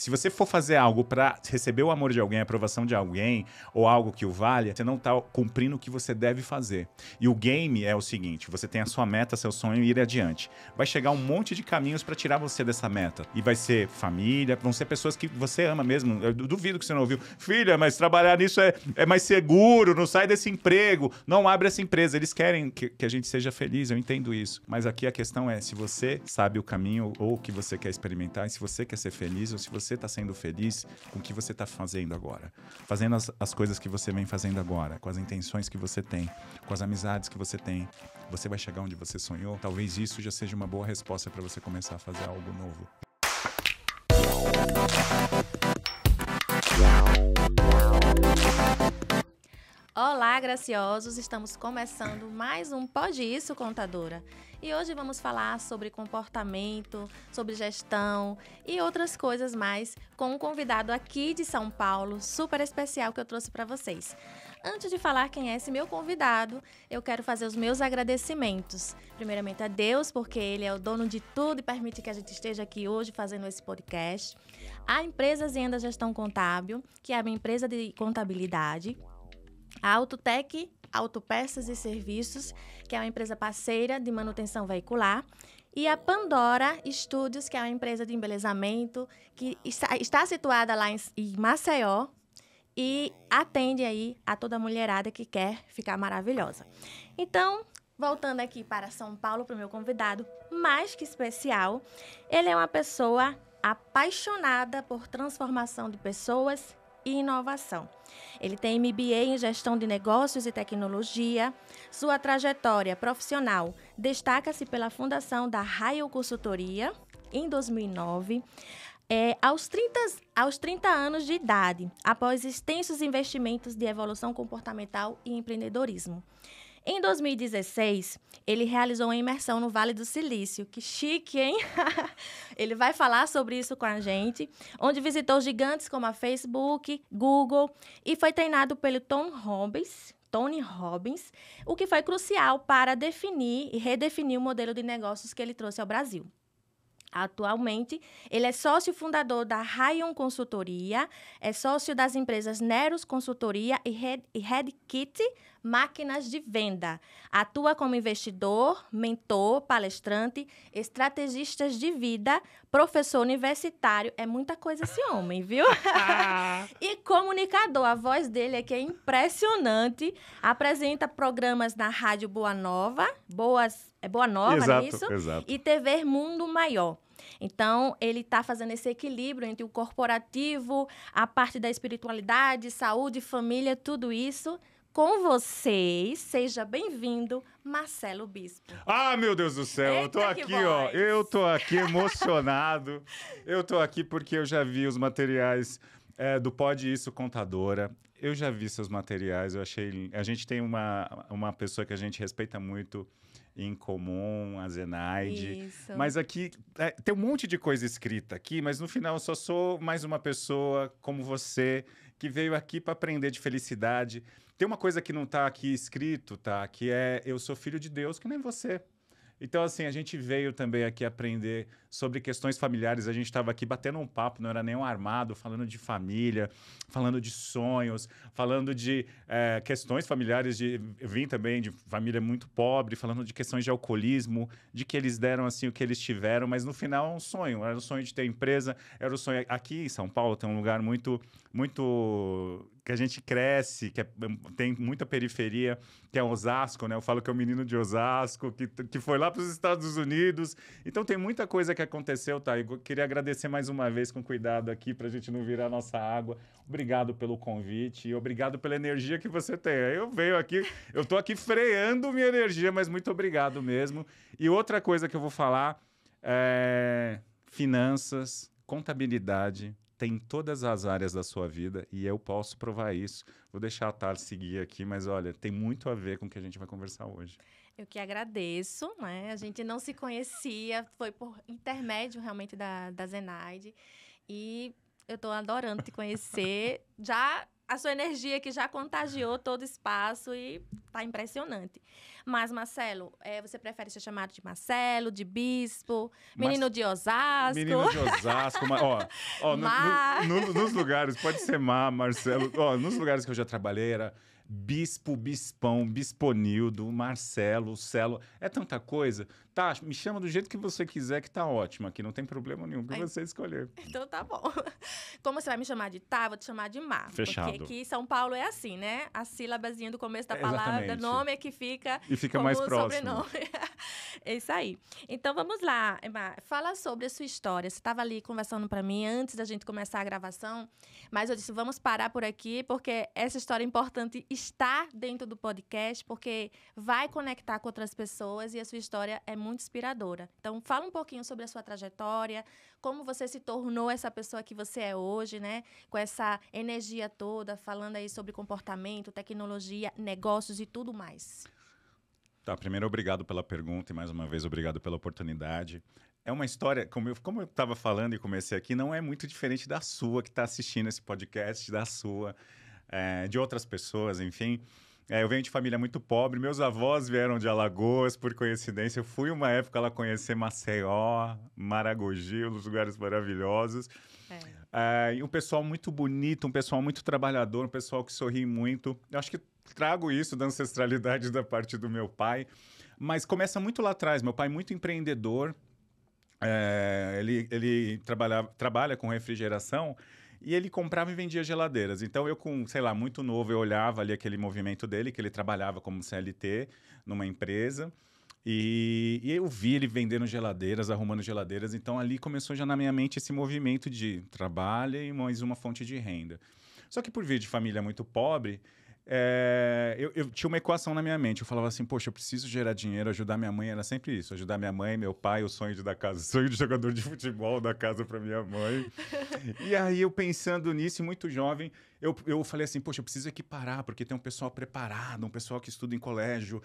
Se você for fazer algo para receber o amor de alguém, a aprovação de alguém, ou algo que o valha, você não tá cumprindo o que você deve fazer. E o game é o seguinte, você tem a sua meta, seu sonho e ir adiante. Vai chegar um monte de caminhos para tirar você dessa meta. E vai ser família, vão ser pessoas que você ama mesmo. Eu duvido que você não ouviu. Filha, mas trabalhar nisso é mais seguro, não sai desse emprego, não abre essa empresa. Eles querem que a gente seja feliz, eu entendo isso. Mas aqui a questão é se você sabe o caminho ou o que você quer experimentar, e se você quer ser feliz ou se você está sendo feliz com o que você está fazendo agora. Fazendo as coisas que você vem fazendo agora, com as intenções que você tem, com as amizades que você tem. Você vai chegar onde você sonhou? Talvez isso já seja uma boa resposta para você começar a fazer algo novo. Olá, graciosos! Estamos começando mais um Pode Isso, Contadora. E hoje vamos falar sobre comportamento, sobre gestão e outras coisas mais com um convidado aqui de São Paulo, super especial que eu trouxe para vocês. Antes de falar quem é esse meu convidado, eu quero fazer os meus agradecimentos. Primeiramente a Deus, porque Ele é o dono de tudo e permite que a gente esteja aqui hoje fazendo esse podcast. A empresa Zenda Gestão Contábil, que é a minha empresa de contabilidade. A Autotec, Autopeças e Serviços, que é uma empresa parceira de manutenção veicular. E a Pandora Estúdios, que é uma empresa de embelezamento, que está situada lá em Maceió e atende aí a toda mulherada que quer ficar maravilhosa. Então, voltando aqui para São Paulo, para o meu convidado mais que especial, ele é uma pessoa apaixonada por transformação de pessoas e inovação. Ele tem MBA em Gestão de Negócios e Tecnologia. Sua trajetória profissional destaca-se pela fundação da Raio Consultoria em 2009. Aos 30 anos de idade, após extensos investimentos de evolução comportamental e empreendedorismo. Em 2016, ele realizou uma imersão no Vale do Silício. Que chique, hein? Ele vai falar sobre isso com a gente, onde visitou gigantes como a Facebook, Google e foi treinado pelo Tony Robbins, o que foi crucial para definir e redefinir o modelo de negócios que ele trouxe ao Brasil. Atualmente, ele é sócio fundador da Rayon Consultoria, é sócio das empresas Neros Consultoria e Redkit Máquinas de Venda. Atua como investidor, mentor, palestrante, estrategista de vida, professor universitário. É muita coisa esse homem, viu? E comunicador. A voz dele aqui é impressionante. Apresenta programas na Rádio Boa Nova. Boa Nova, Exato, não é isso? Exato. E TV Mundo Maior. Então, ele está fazendo esse equilíbrio entre o corporativo, a parte da espiritualidade, saúde, família, tudo isso. Com vocês, seja bem-vindo, Marcelo Bispo. Ah, meu Deus do céu, Eita, eu tô aqui, ó, eu tô aqui emocionado. Eu tô aqui porque eu já vi os materiais do Pode Isso Contadora. Eu já vi seus materiais, eu achei... A gente tem uma pessoa que a gente respeita muito em comum, a Zenaide. Isso. Mas aqui tem um monte de coisa escrita aqui, mas no final eu só sou mais uma pessoa como você que veio aqui para aprender de felicidade. Tem uma coisa que não está aqui escrito, tá? Que é eu sou filho de Deus, que nem você. Então, assim, a gente veio também aqui aprender sobre questões familiares. A gente estava aqui batendo um papo, não era nem um armado, falando de família, falando de sonhos, falando de questões familiares. Eu vim também de família muito pobre, falando de questões de alcoolismo, de que eles deram assim o que eles tiveram, mas no final é um sonho. Era o sonho de ter empresa, era o sonho... Aqui em São Paulo tem um lugar muito que a gente cresce, tem muita periferia, que é Osasco, né? Eu falo que é o menino de Osasco, que foi lá para os Estados Unidos. Então tem muita coisa que aconteceu, tá? Eu queria agradecer mais uma vez com cuidado aqui, para a gente não virar nossa água. Obrigado pelo convite e obrigado pela energia que você tem. Eu venho aqui, eu tô aqui freando minha energia, mas muito obrigado mesmo. E outra coisa que eu vou falar é finanças, contabilidade, tem em todas as áreas da sua vida e eu posso provar isso. Vou deixar a Thales seguir aqui, mas olha, tem muito a ver com o que a gente vai conversar hoje. Eu que agradeço, né? A gente não se conhecia, foi por intermédio realmente da Zenaide. E eu tô adorando te conhecer. Já a sua energia que já contagiou todo o espaço e tá impressionante. Mas, Marcelo, você prefere ser chamado de Marcelo, de Bispo, menino de Osasco? Menino de Osasco. Nos lugares, pode ser Marcelo. Nos lugares que eu já trabalhei era Bispo, Bispão, Bisponildo, Marcelo, Celo. É tanta coisa. Tá, me chama do jeito que você quiser, que tá ótimo aqui. Não tem problema nenhum pra você escolher. Então tá bom. Como você vai me chamar de Tá, vou te chamar de Mar. Fechado. Porque aqui em São Paulo é assim, né? A sílabazinha do começo da palavra, exatamente. nome é que fica E fica como mais próximo. sobrenome. É isso aí. Então vamos lá, Mar. Fala sobre a sua história. Você estava ali conversando para mim antes da gente começar a gravação, mas eu disse, vamos parar por aqui, porque essa história é importante estar dentro do podcast, porque vai conectar com outras pessoas e a sua história é muito inspiradora. Então, fala um pouquinho sobre a sua trajetória, como você se tornou essa pessoa que você é hoje, né? Com essa energia toda, falando aí sobre comportamento, tecnologia, negócios e tudo mais. Tá, primeiro, obrigado pela pergunta e, mais uma vez, obrigado pela oportunidade. É uma história, como eu estava falando e comecei aqui, não é muito diferente da sua, que está assistindo esse podcast, da sua, de outras pessoas, enfim. Eu venho de família muito pobre, meus avós vieram de Alagoas, por coincidência. Eu fui uma época lá conhecer Maceió, Maragogi, uns lugares maravilhosos. E um pessoal muito bonito, um pessoal muito trabalhador, um pessoal que sorri muito. Eu acho que trago isso da ancestralidade da parte do meu pai. Mas começa muito lá atrás. Meu pai muito empreendedor. Ele trabalha com refrigeração. E ele comprava e vendia geladeiras. Então, eu muito novo, eu olhava ali aquele movimento dele, que ele trabalhava como CLT numa empresa. E eu vi ele vendendo geladeiras, arrumando geladeiras. Então, ali começou já na minha mente esse movimento de trabalho e mais uma fonte de renda. Só que por vir de família muito pobre, eu tinha uma equação na minha mente. Eu falava assim, poxa, eu preciso gerar dinheiro, ajudar minha mãe. Era sempre isso, ajudar minha mãe, meu pai, o sonho de dar casa, o sonho de jogador de futebol, dar casa para minha mãe. E aí, eu pensando nisso, muito jovem, eu falei assim, poxa, eu preciso equiparar, porque tem um pessoal preparado, um pessoal que estuda em colégio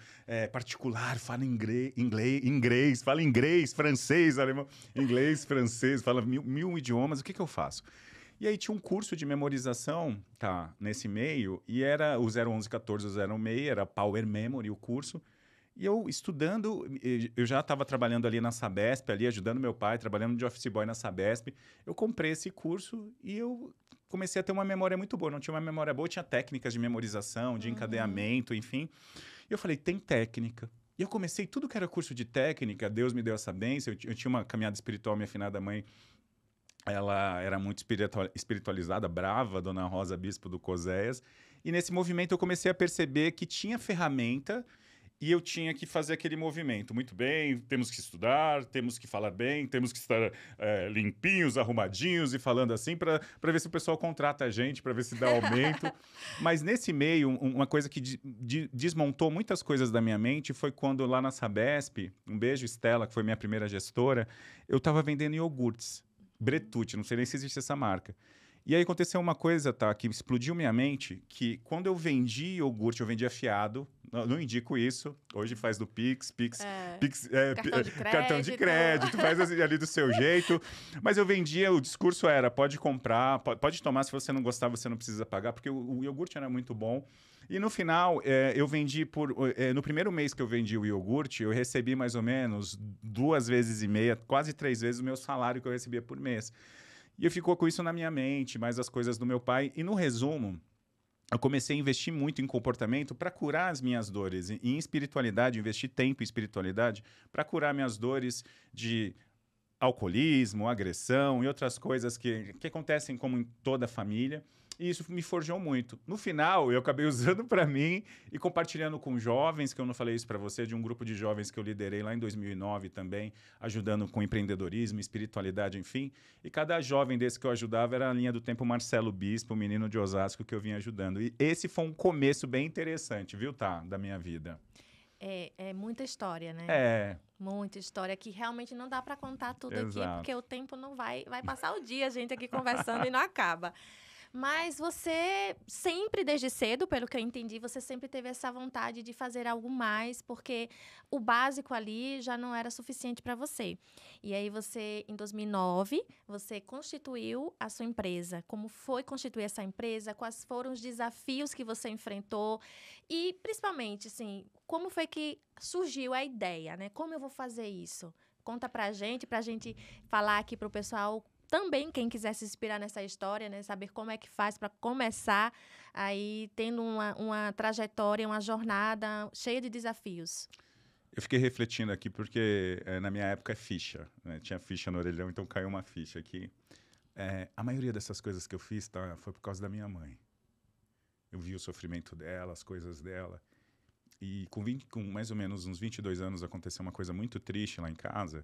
particular, fala inglês, fala inglês, francês, alemão, inglês, francês, fala mil idiomas, o que eu faço? E aí tinha um curso de memorização, nesse meio, e era o 01114, o 016, era Power Memory o curso. E eu estudando, eu já estava trabalhando ali na Sabesp, ali ajudando meu pai, trabalhando de office boy na Sabesp. Eu comprei esse curso e eu comecei a ter uma memória muito boa. Não tinha uma memória boa, tinha técnicas de memorização, de encadeamento, enfim. E eu falei, tem técnica. E eu comecei tudo que era curso de técnica, Deus me deu essa bênção. Eu tinha uma caminhada espiritual, minha afinada mãe, ela era muito espiritualizada, brava, Dona Rosa Bispo do Cozéias. E nesse movimento eu comecei a perceber que tinha ferramenta e eu tinha que fazer aquele movimento. Muito bem, temos que estudar, temos que falar bem, temos que estar limpinhos, arrumadinhos e falando assim para ver se o pessoal contrata a gente, para ver se dá aumento. Mas nesse meio, uma coisa que desmontou muitas coisas da minha mente foi quando lá na Sabesp, um beijo Estela, que foi minha primeira gestora, eu estava vendendo iogurtes. Bretute, não sei nem se existe essa marca. E aí aconteceu uma coisa, que explodiu minha mente, que quando eu vendi iogurte, eu vendia fiado, não indico isso, hoje faz do Pix, cartão de crédito, faz assim, ali do seu jeito, mas eu vendia, o discurso era, pode comprar, pode tomar, se você não gostar, você não precisa pagar, porque o iogurte era muito bom. E no final, eu vendi no primeiro mês que eu vendi o iogurte, eu recebi mais ou menos 2,5 vezes, quase 3 vezes o meu salário que eu recebia por mês. E eu ficou com isso na minha mente, mais as coisas do meu pai. E no resumo, eu comecei a investir muito em comportamento para curar as minhas dores. E em espiritualidade, investir tempo em espiritualidade para curar minhas dores de alcoolismo, agressão e outras coisas que acontecem como em toda família. E isso me forjou muito. No final, eu acabei usando para mim e compartilhando com jovens, que eu não falei isso para você, de um grupo de jovens que eu liderei lá em 2009 também, ajudando com empreendedorismo, espiritualidade, enfim. E cada jovem desse que eu ajudava era a linha do tempo Marcelo Bispo, o menino de Osasco que eu vinha ajudando. E esse foi um começo bem interessante, viu, da minha vida. É muita história, né? Muita história que realmente não dá para contar tudo aqui, porque o tempo não vai passar o dia a gente aqui conversando e não acaba. Mas você sempre, desde cedo, pelo que eu entendi, você sempre teve essa vontade de fazer algo mais, porque o básico ali já não era suficiente para você. E aí você, em 2009, você constituiu a sua empresa. Como foi constituir essa empresa? Quais foram os desafios que você enfrentou? E, principalmente, assim, como foi que surgiu a ideia, né? Como eu vou fazer isso? Conta pra gente falar aqui pro pessoal também, quem quiser se inspirar nessa história, né? Saber como é que faz para começar aí tendo uma trajetória, uma jornada cheia de desafios. Eu fiquei refletindo aqui porque na minha época é ficha, né? Tinha ficha no orelhão, então caiu uma ficha aqui. A maioria dessas coisas que eu fiz foi por causa da minha mãe. Eu vi o sofrimento dela, as coisas dela. E com mais ou menos uns 22 anos aconteceu uma coisa muito triste lá em casa,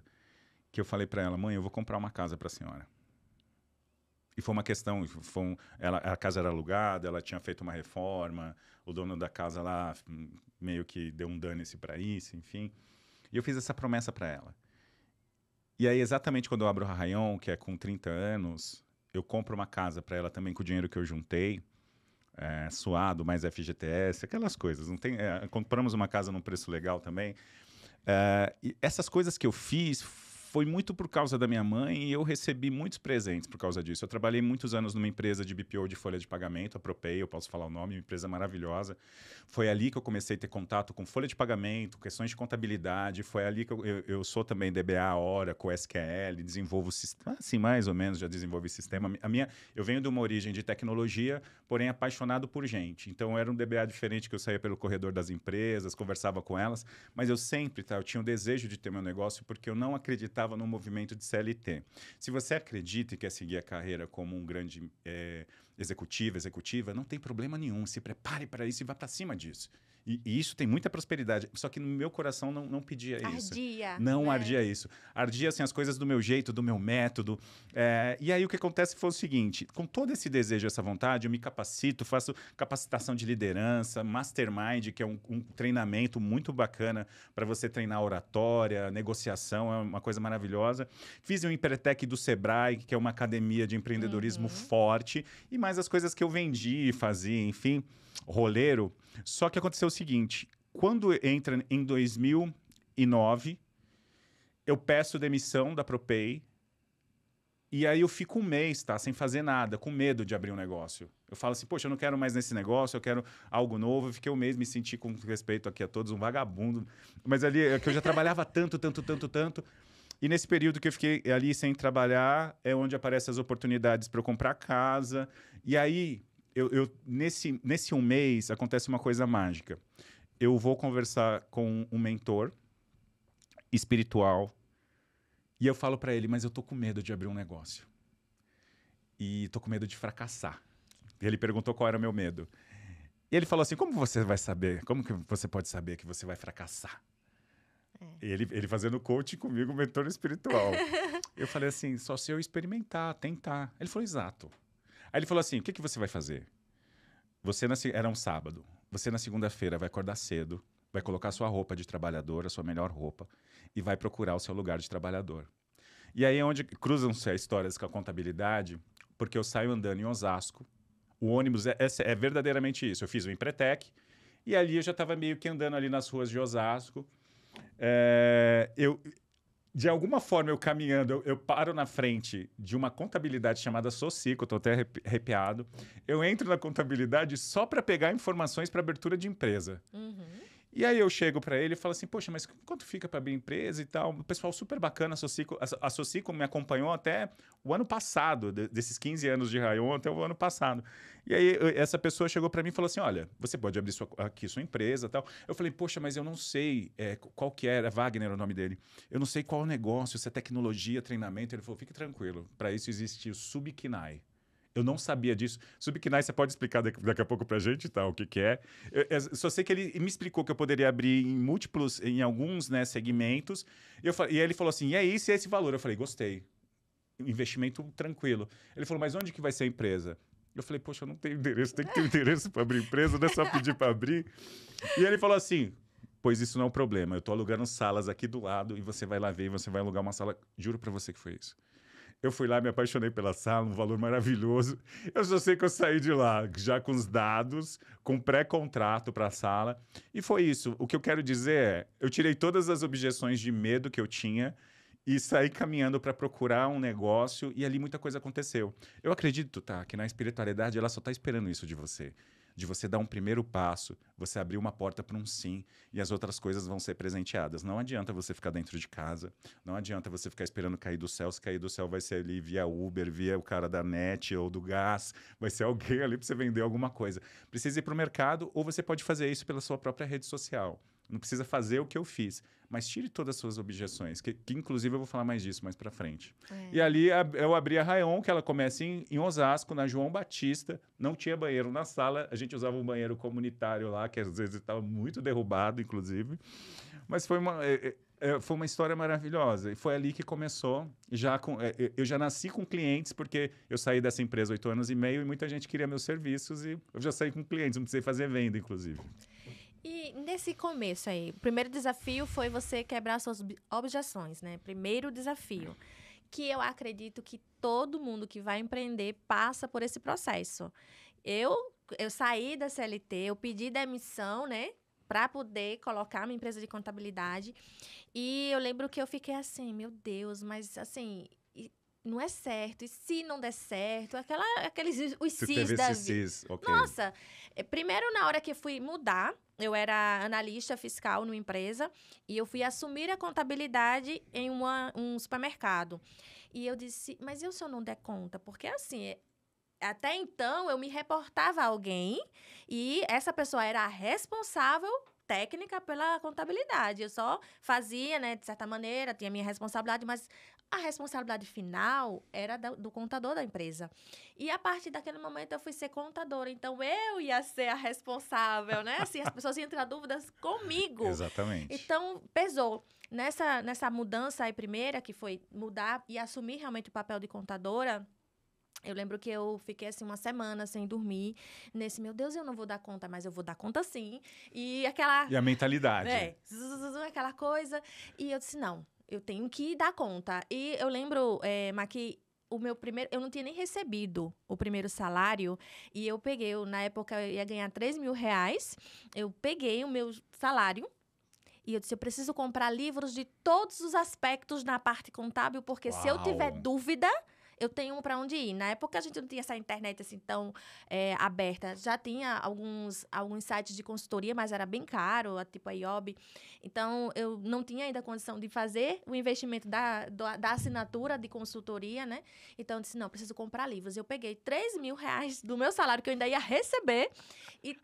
que eu falei para ela: mãe, eu vou comprar uma casa para a senhora. E foi uma questão, a casa era alugada, ela tinha feito uma reforma, o dono da casa lá meio que deu um dane-se para isso, enfim. E eu fiz essa promessa para ela. E aí, exatamente quando eu abro o Arraion, que é com 30 anos, eu compro uma casa para ela também com o dinheiro que eu juntei, suado, mais FGTS, aquelas coisas. Não tem, compramos uma casa num preço legal também. E essas coisas que eu fiz foi muito por causa da minha mãe e eu recebi muitos presentes por causa disso. Eu trabalhei muitos anos numa empresa de BPO de folha de pagamento, a Propay, eu posso falar o nome, uma empresa maravilhosa. Foi ali que eu comecei a ter contato com folha de pagamento, questões de contabilidade. Foi ali que eu sou também DBA, Oracle, SQL, desenvolvo sistema, assim, mais ou menos já desenvolvi sistema. Eu venho de uma origem de tecnologia, porém apaixonado por gente. Então era um DBA diferente, que eu saía pelo corredor das empresas, conversava com elas, mas eu sempre, eu tinha o desejo de ter meu negócio porque eu não acreditava no movimento de CLT. Se você acredita e quer seguir a carreira como um grande executiva, não tem problema nenhum. Se prepare para isso e vá para cima disso. E isso tem muita prosperidade. Só que no meu coração não pedia isso. Ardia. Não ardia isso. Ardia assim, as coisas do meu jeito, do meu método. E aí o que acontece foi o seguinte: com todo esse desejo, essa vontade, eu me capacito, faço capacitação de liderança, mastermind, que é um treinamento muito bacana para você treinar oratória, negociação, é uma coisa maravilhosa. Fiz um Empretec do Sebrae, que é uma academia de empreendedorismo forte, e mais as coisas que eu vendi, fazia, enfim, roleiro. Só que aconteceu o seguinte: quando entra em 2009, eu peço demissão da Propay e aí eu fico um mês, sem fazer nada, com medo de abrir um negócio. Eu falo assim: poxa, eu não quero mais nesse negócio, eu quero algo novo. Eu fiquei um mês, me senti, com respeito aqui a todos, um vagabundo. Mas ali é que eu já trabalhava tanto. E nesse período que eu fiquei ali sem trabalhar, é onde aparecem as oportunidades para eu comprar casa. E aí, nesse um mês, acontece uma coisa mágica. Eu vou conversar com um mentor espiritual e eu falo para ele: mas eu tô com medo de abrir um negócio. E tô com medo de fracassar. E ele perguntou qual era o meu medo. E ele falou assim: como você vai saber? Como que você pode saber que você vai fracassar? Ele fazendo coaching comigo, mentor espiritual. Eu falei assim: só se eu experimentar, tentar. Ele falou: exato. Aí ele falou assim: o que você vai fazer? Era um sábado. Você na segunda-feira vai acordar cedo, vai colocar sua roupa de trabalhador, a sua melhor roupa, e vai procurar o seu lugar de trabalhador. E aí é onde cruzam-se as histórias com a contabilidade, porque eu saio andando em Osasco. O ônibus é verdadeiramente isso. Eu fiz o Empretec e ali eu já estava meio que andando ali nas ruas de Osasco. De alguma forma, eu caminhando, eu paro na frente de uma contabilidade chamada Socico, estou até arrepiado. Eu entro na contabilidade só para pegar informações para abertura de empresa. E aí eu chego para ele e falo assim: poxa, mas quanto fica para abrir empresa e tal? O pessoal super bacana, a Socico me acompanhou até o ano passado, desses 15 anos de Arraion até o ano passado. E aí essa pessoa chegou para mim e falou assim: olha, você pode abrir aqui sua empresa e tal. Eu falei: poxa, mas eu não sei qual que era, Wagner o nome dele. Eu não sei qual o negócio, se é tecnologia, treinamento. Ele falou: fique tranquilo, para isso existe o Subkinai. Eu não sabia disso. Subkinai, você pode explicar daqui a pouco pra gente, tá? O que é? Eu só sei que ele me explicou que eu poderia abrir em alguns, né, segmentos. E aí ele falou assim: e é isso e é esse valor? Eu falei: gostei. Investimento tranquilo. Ele falou: mas onde que vai ser a empresa? Eu falei: poxa, eu não tenho endereço. Tem que ter endereço para abrir empresa, não é só pedir para abrir. E ele falou assim: pois isso não é um problema. Eu tô alugando salas aqui do lado e você vai lá ver e você vai alugar uma sala. Juro para você que foi isso. Eu fui lá, me apaixonei pela sala, um valor maravilhoso. Eu só sei que eu saí de lá já com os dados, com pré-contrato para a sala. E foi isso. O que eu quero dizer é, eu tirei todas as objeções de medo que eu tinha e saí caminhando para procurar um negócio e ali muita coisa aconteceu. Eu acredito, tá, que na espiritualidade ela só está esperando isso de você. De você dar um primeiro passo, você abrir uma porta para um sim e as outras coisas vão ser presenteadas. Não adianta você ficar dentro de casa, não adianta você ficar esperando cair do céu. Se cair do céu vai ser ali via Uber, via o cara da net ou do gás, vai ser alguém ali para você vender alguma coisa. Precisa ir para o mercado ou você pode fazer isso pela sua própria rede social. Não precisa fazer o que eu fiz, mas tire todas as suas objeções, que inclusive eu vou falar mais disso mais para frente. E ali eu abri a Rayon, que ela começa em Osasco, na João Batista, não tinha banheiro na sala, a gente usava um banheiro comunitário lá, que às vezes estava muito derrubado, inclusive, mas foi uma história maravilhosa, e foi ali que começou, eu já nasci com clientes, porque eu saí dessa empresa 8 anos e meio, e muita gente queria meus serviços, e eu já saí com clientes, não precisei fazer venda, inclusive. E nesse começo aí, o primeiro desafio foi você quebrar suas objeções, né? Primeiro desafio, que eu acredito que todo mundo que vai empreender passa por esse processo. Eu saí da CLT, eu pedi demissão, né? Para poder colocar minha empresa de contabilidade. E eu lembro que eu fiquei assim, meu Deus, mas assim, não é certo. E se não der certo? Aqueles os Você cis teve da esse vida. cis, ok. Nossa, primeiro na hora que eu fui mudar, eu era analista fiscal numa empresa e eu fui assumir a contabilidade em um supermercado. E eu disse, mas e se eu não der conta? Porque assim, até então eu me reportava a alguém e essa pessoa era a responsável técnica pela contabilidade. Eu só fazia, né, de certa maneira, tinha minha responsabilidade, mas a responsabilidade final era do contador da empresa. E a partir daquele momento eu fui ser contadora. Então eu ia ser a responsável, né? Assim, as pessoas iam entrar dúvidas comigo. Exatamente. Então, pesou. Nessa mudança aí primeira, que foi mudar e assumir realmente o papel de contadora, eu lembro que eu fiquei, assim, uma semana sem dormir. Meu Deus, eu não vou dar conta, mas eu vou dar conta sim. E a mentalidade. Aquela coisa. E eu disse, não, eu tenho que dar conta. E eu lembro, que o meu primeiro... Eu não tinha nem recebido o primeiro salário. E eu peguei, na época, eu ia ganhar 3 mil reais. Eu peguei o meu salário. E eu disse, eu preciso comprar livros de todos os aspectos na parte contábil, porque se eu tiver dúvida... Eu tenho para onde ir. Na época, a gente não tinha essa internet assim tão aberta. Já tinha alguns sites de consultoria, mas era bem caro, tipo a IOB. Então, eu não tinha ainda condição de fazer o investimento da assinatura de consultoria, né? Então, eu disse, não, preciso comprar livros. Eu peguei 3 mil reais do meu salário, que eu ainda ia receber, e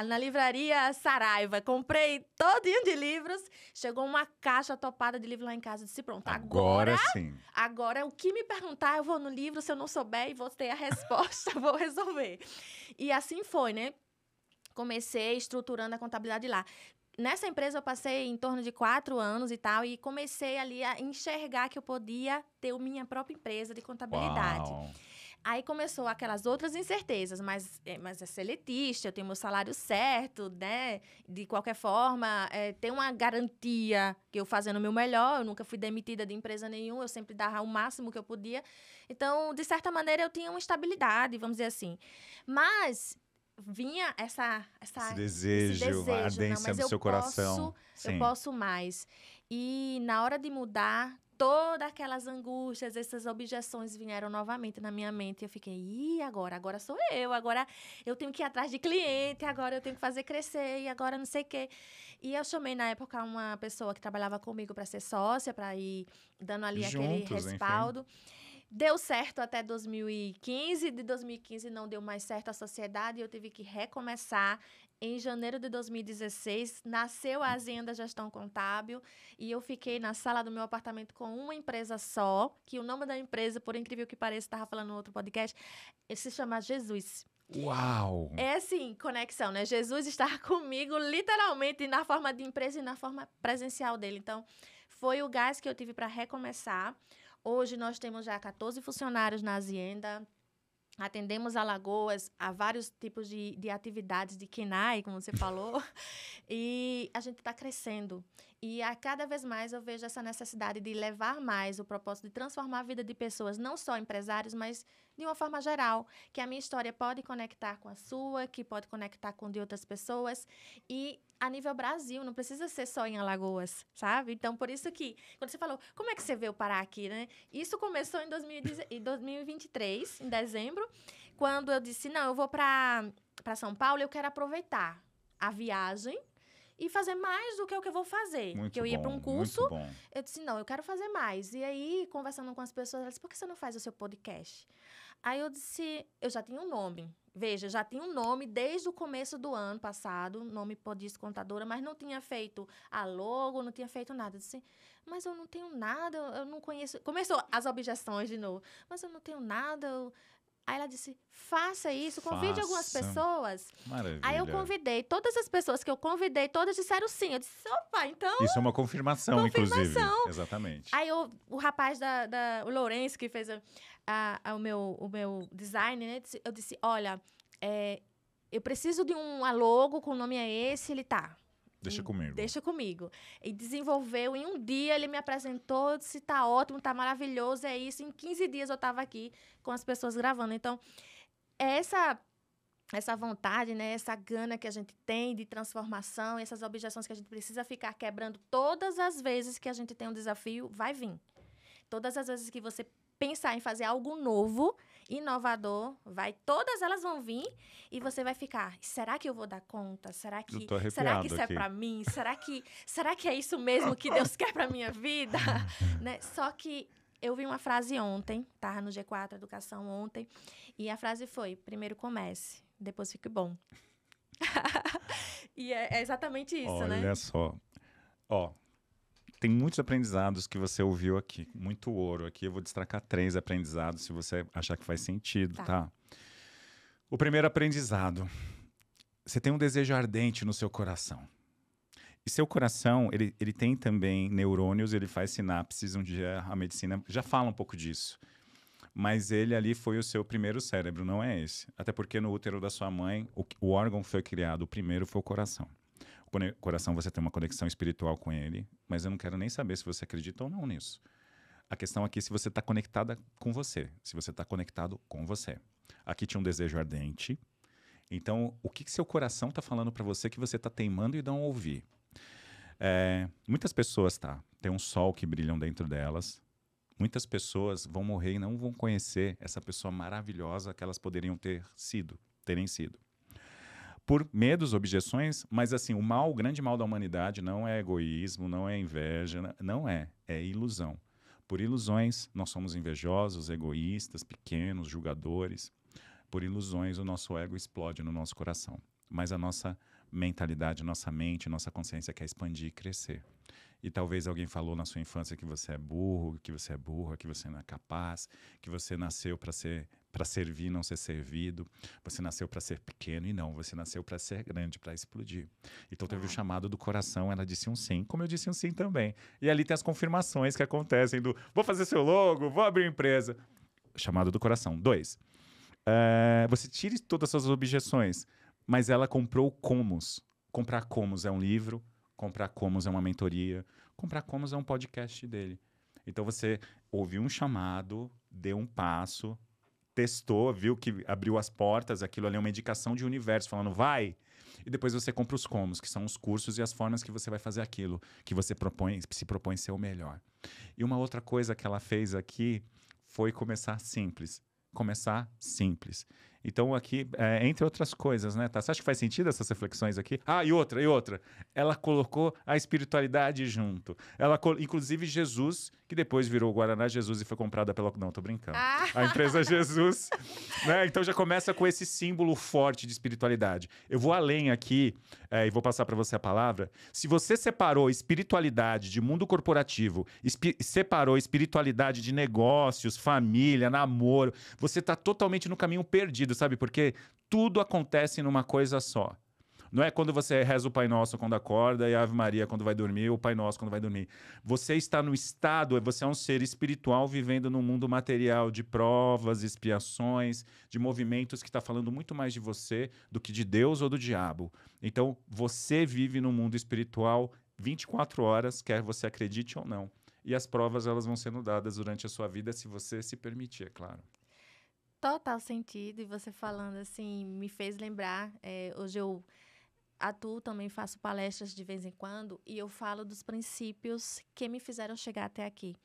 na livraria Saraiva. Comprei todinho de livros. Chegou uma caixa topada de livro lá em casa. Eu disse, pronto, agora sim. Agora, o que me perguntar, eu vou no livro. Se eu não souber e vou ter a resposta, vou resolver. E assim foi, né? Comecei estruturando a contabilidade lá. Nessa empresa, eu passei em torno de 4 anos e tal. E comecei ali a enxergar que eu podia ter minha própria empresa de contabilidade. Uau. Aí começou aquelas outras incertezas, mas é seletista, eu tenho meu salário certo, né? De qualquer forma, tem uma garantia que eu fazendo o meu melhor, eu nunca fui demitida de empresa nenhuma, eu sempre dava o máximo que eu podia. Então, de certa maneira, eu tinha uma estabilidade, vamos dizer assim. Mas vinha esse desejo, a ardência do seu coração. Eu posso mais. E na hora de mudar, todas aquelas angústias, essas objeções vieram novamente na minha mente. Eu fiquei, agora sou eu, agora eu tenho que ir atrás de cliente, agora eu tenho que fazer crescer, e agora não sei o quê. E eu chamei, na época, uma pessoa que trabalhava comigo para ser sócia, para ir dando ali aquele respaldo. Enfim. Deu certo até 2015, de 2015 não deu mais certo a sociedade, eu tive que recomeçar. Em janeiro de 2016, nasceu a Azenda Gestão Contábil e eu fiquei na sala do meu apartamento com uma empresa só, que o nome da empresa, por incrível que pareça, estava falando no outro podcast, se chama Jesus. Uau! É assim, conexão, né? Jesus está comigo, literalmente, na forma de empresa e na forma presencial dele. Então, foi o gás que eu tive para recomeçar. Hoje, nós temos já 14 funcionários na Azenda. Atendemos Alagoas a vários tipos de atividades de KINAI, como você falou, e a gente está crescendo. E a cada vez mais eu vejo essa necessidade de levar mais o propósito de transformar a vida de pessoas, não só empresários, mas de uma forma geral, que a minha história pode conectar com a sua, que pode conectar com de outras pessoas. E a nível Brasil, não precisa ser só em Alagoas, sabe? Então, por isso que, quando você falou, como é que você veio parar aqui, né? Isso começou em 2023, em dezembro, quando eu disse, não, eu vou para São Paulo, eu quero aproveitar a viagem e fazer mais do que o que eu vou fazer. Muito Porque eu ia para um curso, muito bom. eu disse, não, eu quero fazer mais. E aí, conversando com as pessoas, elas disse, por que você não faz o seu podcast? Aí eu disse, eu já tinha um nome. Veja, já tinha um nome desde o começo do ano passado, nome Podisco Contadora, mas não tinha feito a logo, não tinha feito nada. Eu disse, mas eu não tenho nada, eu não conheço... Começou as objeções de novo. Mas eu não tenho nada... Aí ela disse, faça isso, convide algumas pessoas. Maravilha. Aí eu convidei, todas as pessoas que eu convidei, todas disseram sim. Eu disse, opa, então... Isso é uma confirmação, inclusive. Exatamente. Aí o rapaz o Lourenço, que fez o meu design, né? Eu disse, olha, eu preciso de um logo com o nome esse, ele tá. Deixa comigo. Deixa comigo. E desenvolveu, em um dia ele me apresentou, disse, tá ótimo, tá maravilhoso, é isso. Em 15 dias eu tava aqui com as pessoas gravando. Então, essa vontade, né, essa gana que a gente tem de transformação, essas objeções que a gente precisa ficar quebrando todas as vezes que a gente tem um desafio, vai vir. Todas as vezes que você pensar em fazer algo novo, inovador, todas elas vão vir e você vai ficar, será que eu vou dar conta? Será que isso é para mim? Será que é isso mesmo que Deus quer para minha vida? Né? Só que eu vi uma frase ontem, tá? No G4 Educação ontem, e a frase foi, primeiro comece, depois fique bom. E é exatamente isso, né? Olha só. Tem muitos aprendizados que você ouviu aqui, muito ouro aqui. Eu vou destacar 3 aprendizados, se você achar que faz sentido, tá? O primeiro aprendizado. Você tem um desejo ardente no seu coração. E seu coração, ele tem também neurônios, ele faz sinapses, um dia a medicina já fala um pouco disso. Mas ele ali foi o seu primeiro cérebro, não é esse. Até porque no útero da sua mãe, o órgão que foi criado, o primeiro foi o coração. O coração, você tem uma conexão espiritual com ele, mas eu não quero nem saber se você acredita ou não nisso. A questão aqui é se você está conectada com você, se você está conectado com você. Aqui tinha um desejo ardente. Então, o que seu coração está falando para você que você está teimando e não ouvir? Muitas pessoas, tem um sol que brilham dentro delas. Muitas pessoas vão morrer e não vão conhecer essa pessoa maravilhosa que elas poderiam terem sido. Por medos, objeções, mas assim, o grande mal da humanidade não é egoísmo, não é inveja, não é ilusão. Por ilusões, nós somos invejosos, egoístas, pequenos, julgadores. Por ilusões, o nosso ego explode no nosso coração. Mas a nossa mentalidade, nossa mente, nossa consciência quer expandir e crescer. E talvez alguém falou na sua infância que você é burro, que você é burra, que você não é capaz, que você nasceu para servir, não ser servido. Você nasceu para ser pequeno e não, você nasceu para ser grande, para explodir. Então teve o chamado do coração, ela disse um sim, como eu disse um sim também. E ali tem as confirmações que acontecem do vou fazer seu logo, vou abrir empresa. Chamado do coração. 2. Você tire todas as suas objeções, mas ela comprou Comos. Comprar Comos é um livro, comprar Comos é uma mentoria, comprar Comos é um podcast dele. Então você ouviu um chamado, deu um passo, testou, viu que abriu as portas, aquilo ali é uma indicação de universo, falando vai, e depois você compra os Comos, que são os cursos e as formas que você vai fazer aquilo, que você se propõe ser o melhor. E uma outra coisa que ela fez aqui foi começar simples. Então aqui, entre outras coisas, né? Você acha que faz sentido essas reflexões aqui? E outra. Ela colocou a espiritualidade junto. Inclusive Jesus, que depois virou o Guaraná Jesus e foi comprada pela... Não, tô brincando. A empresa Jesus, né? Então já começa com esse símbolo forte de espiritualidade. Eu vou além aqui, e vou passar para você a palavra. Se você separou espiritualidade de mundo corporativo, separou espiritualidade de negócios, família, namoro, você está totalmente no caminho perdido, sabe? Porque tudo acontece numa coisa só. Não é quando você reza o Pai Nosso quando acorda e a Ave Maria quando vai dormir, ou o Pai Nosso quando vai dormir. Você está no estado, você é um ser espiritual vivendo num mundo material de provas, expiações, de movimentos que está falando muito mais de você do que de Deus ou do diabo. Então, você vive num mundo espiritual 24 horas, quer você acredite ou não. E as provas, elas vão sendo dadas durante a sua vida, se você se permitir, é claro. Total sentido. E você falando assim, me fez lembrar. Hoje eu atuo, também faço palestras de vez em quando, e eu falo dos princípios que me fizeram chegar até aqui.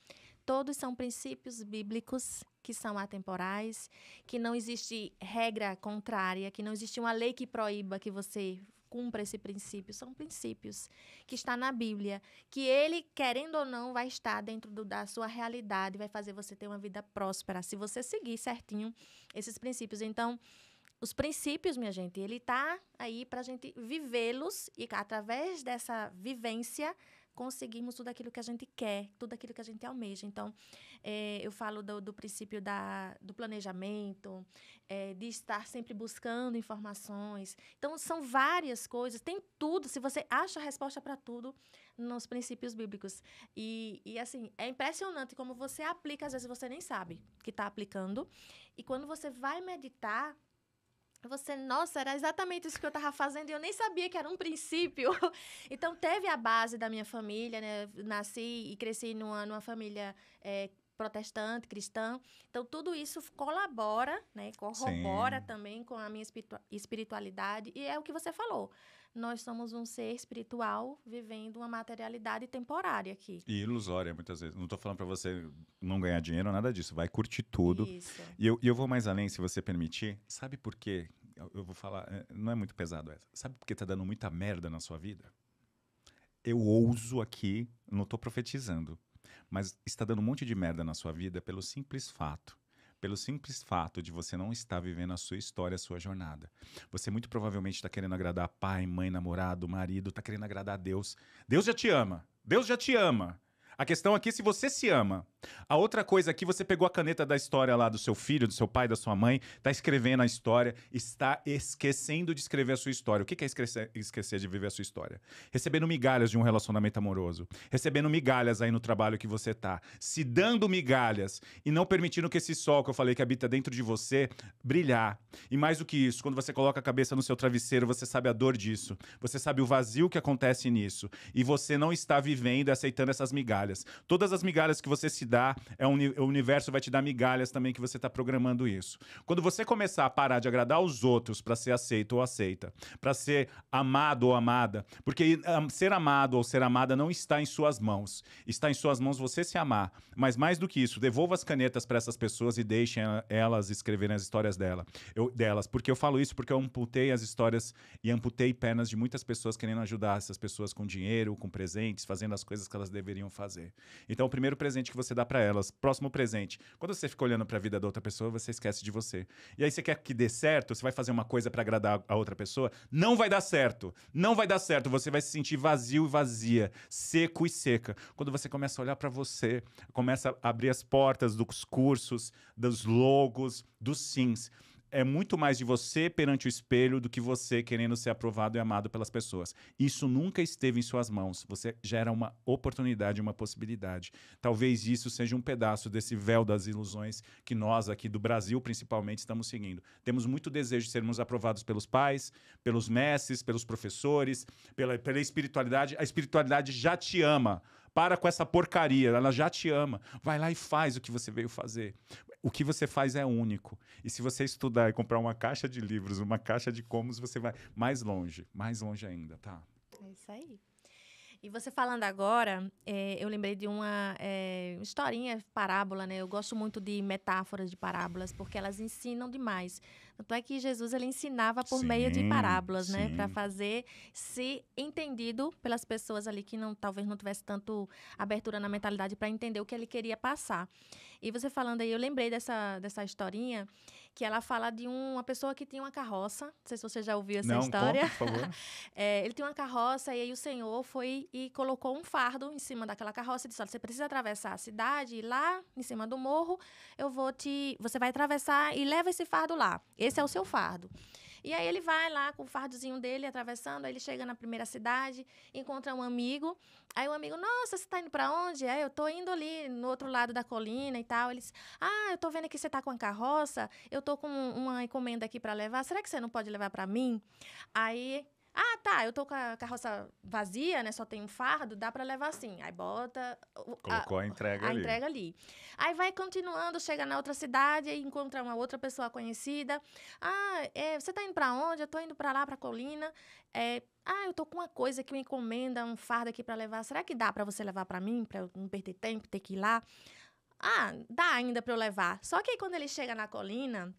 Todos são princípios bíblicos que são atemporais, que não existe regra contrária, que não existe uma lei que proíba que você cumpra esse princípio. São princípios que está na Bíblia, que ele, querendo ou não, vai estar dentro da sua realidade, vai fazer você ter uma vida próspera, se você seguir certinho esses princípios. Então, os princípios, minha gente, ele está aí para a gente vivê-los e, através dessa vivência, conseguirmos tudo aquilo que a gente quer, tudo aquilo que a gente almeja. Então, eu falo do princípio do planejamento, de estar sempre buscando informações. Então, são várias coisas, tem tudo. Se você acha a resposta para tudo nos princípios bíblicos. E, assim, é impressionante como você aplica, às vezes você nem sabe que está aplicando. E quando você vai meditar, nossa, era exatamente isso que eu estava fazendo e eu nem sabia que era um princípio. Então, teve a base da minha família, né? Nasci e cresci numa família protestante, cristã. Então, tudo isso colabora, né? Corrobora também com a minha espiritualidade. E é o que você falou. Nós somos um ser espiritual vivendo uma materialidade temporária aqui. E ilusória, muitas vezes. Não estou falando para você não ganhar dinheiro, nada disso. Vai curtir tudo. Isso. E eu vou mais além, se você permitir. Sabe por quê? Eu vou falar, não é muito pesado essa. Sabe por que tá dando muita merda na sua vida? Eu ouso aqui, não estou profetizando, mas está dando um monte de merda na sua vida pelo simples fato de você não estar vivendo a sua história, a sua jornada. Você muito provavelmente está querendo agradar pai, mãe, namorado, marido, está querendo agradar a Deus. Deus já te ama. Deus já te ama. A questão aqui é se você se ama. A outra coisa aqui, você pegou a caneta da história lá do seu filho, do seu pai, da sua mãe, está escrevendo a história, está esquecendo de escrever a sua história. O que é esquecer de viver a sua história? Recebendo migalhas de um relacionamento amoroso, recebendo migalhas aí no trabalho que você tá, se dando migalhas e não permitindo que esse sol que eu falei que habita dentro de você brilhar. E mais do que isso, quando você coloca a cabeça no seu travesseiro, você sabe a dor disso, você sabe o vazio que acontece nisso e você não está vivendo e aceitando essas migalhas. Todas as migalhas que você se dá, o universo vai te dar migalhas também que você está programando isso. Quando você começar a parar de agradar os outros para ser aceito ou aceita, para ser amado ou amada, porque ser amado ou ser amada não está em suas mãos. Está em suas mãos você se amar. Mas mais do que isso, devolva as canetas para essas pessoas e deixem elas escreverem as histórias delas. Porque eu falo isso porque eu amputei as histórias e amputei pernas de muitas pessoas querendo ajudar essas pessoas com dinheiro, com presentes, fazendo as coisas que elas deveriam fazer. Então, o primeiro presente que você dá para elas, próximo presente, quando você fica olhando para a vida da outra pessoa, você esquece de você. E aí você quer que dê certo, você vai fazer uma coisa para agradar a outra pessoa, não vai dar certo. Não vai dar certo, você vai se sentir vazio e vazia, seco e seca. Quando você começa a olhar para você, começa a abrir as portas dos cursos, dos logos, dos sims. É muito mais de você perante o espelho do que você querendo ser aprovado e amado pelas pessoas. Isso nunca esteve em suas mãos. Você gera uma oportunidade, uma possibilidade. Talvez isso seja um pedaço desse véu das ilusões que nós aqui do Brasil, principalmente, estamos seguindo. Temos muito desejo de sermos aprovados pelos pais, pelos mestres, pelos professores, pela espiritualidade. A espiritualidade já te ama. Para com essa porcaria, ela já te ama. Vai lá e faz o que você veio fazer. O que você faz é único. E se você estudar e comprar uma caixa de livros, uma caixa de comos, você vai mais longe ainda, tá? É isso aí. E você falando agora, eu lembrei de uma historinha, parábola, né? Eu gosto muito de metáforas de parábolas, porque elas ensinam demais. Tanto é que Jesus ele ensinava por meio de parábolas, né? Para fazer se entendido pelas pessoas ali que talvez não tivesse tanto abertura na mentalidade para entender o que ele queria passar. E você falando aí, eu lembrei dessa historinha, que ela fala de uma pessoa que tinha uma carroça. Não sei se você já ouviu essa história. Conta, por favor. Ele tinha uma carroça e aí o Senhor foi e colocou um fardo em cima daquela carroça e disse, olha, você precisa atravessar a cidade e lá em cima do morro você vai atravessar e leva esse fardo lá. Esse é o seu fardo. E aí ele vai lá com o fardozinho dele, atravessando, aí ele chega na primeira cidade, encontra um amigo, aí o amigo, nossa, você tá indo pra onde? Aí eu tô indo ali no outro lado da colina e tal. Ele diz, eu tô vendo que você tá com a carroça, eu tô com uma encomenda aqui pra levar, será que você não pode levar pra mim? Aí Ah, tá, eu tô com a carroça vazia, né? Só tem um fardo, dá pra levar assim. Aí bota Colocou a entrega a ali. entrega ali. Aí vai continuando, chega na outra cidade, aí encontra uma outra pessoa conhecida. Ah, você tá indo pra onde? Eu tô indo pra lá, pra colina. Eu tô com uma coisa que me encomenda, um fardo aqui pra levar. Será que dá pra você levar pra mim, pra eu não perder tempo, ter que ir lá? Ah, dá ainda pra eu levar. Só que aí quando ele chega na colina,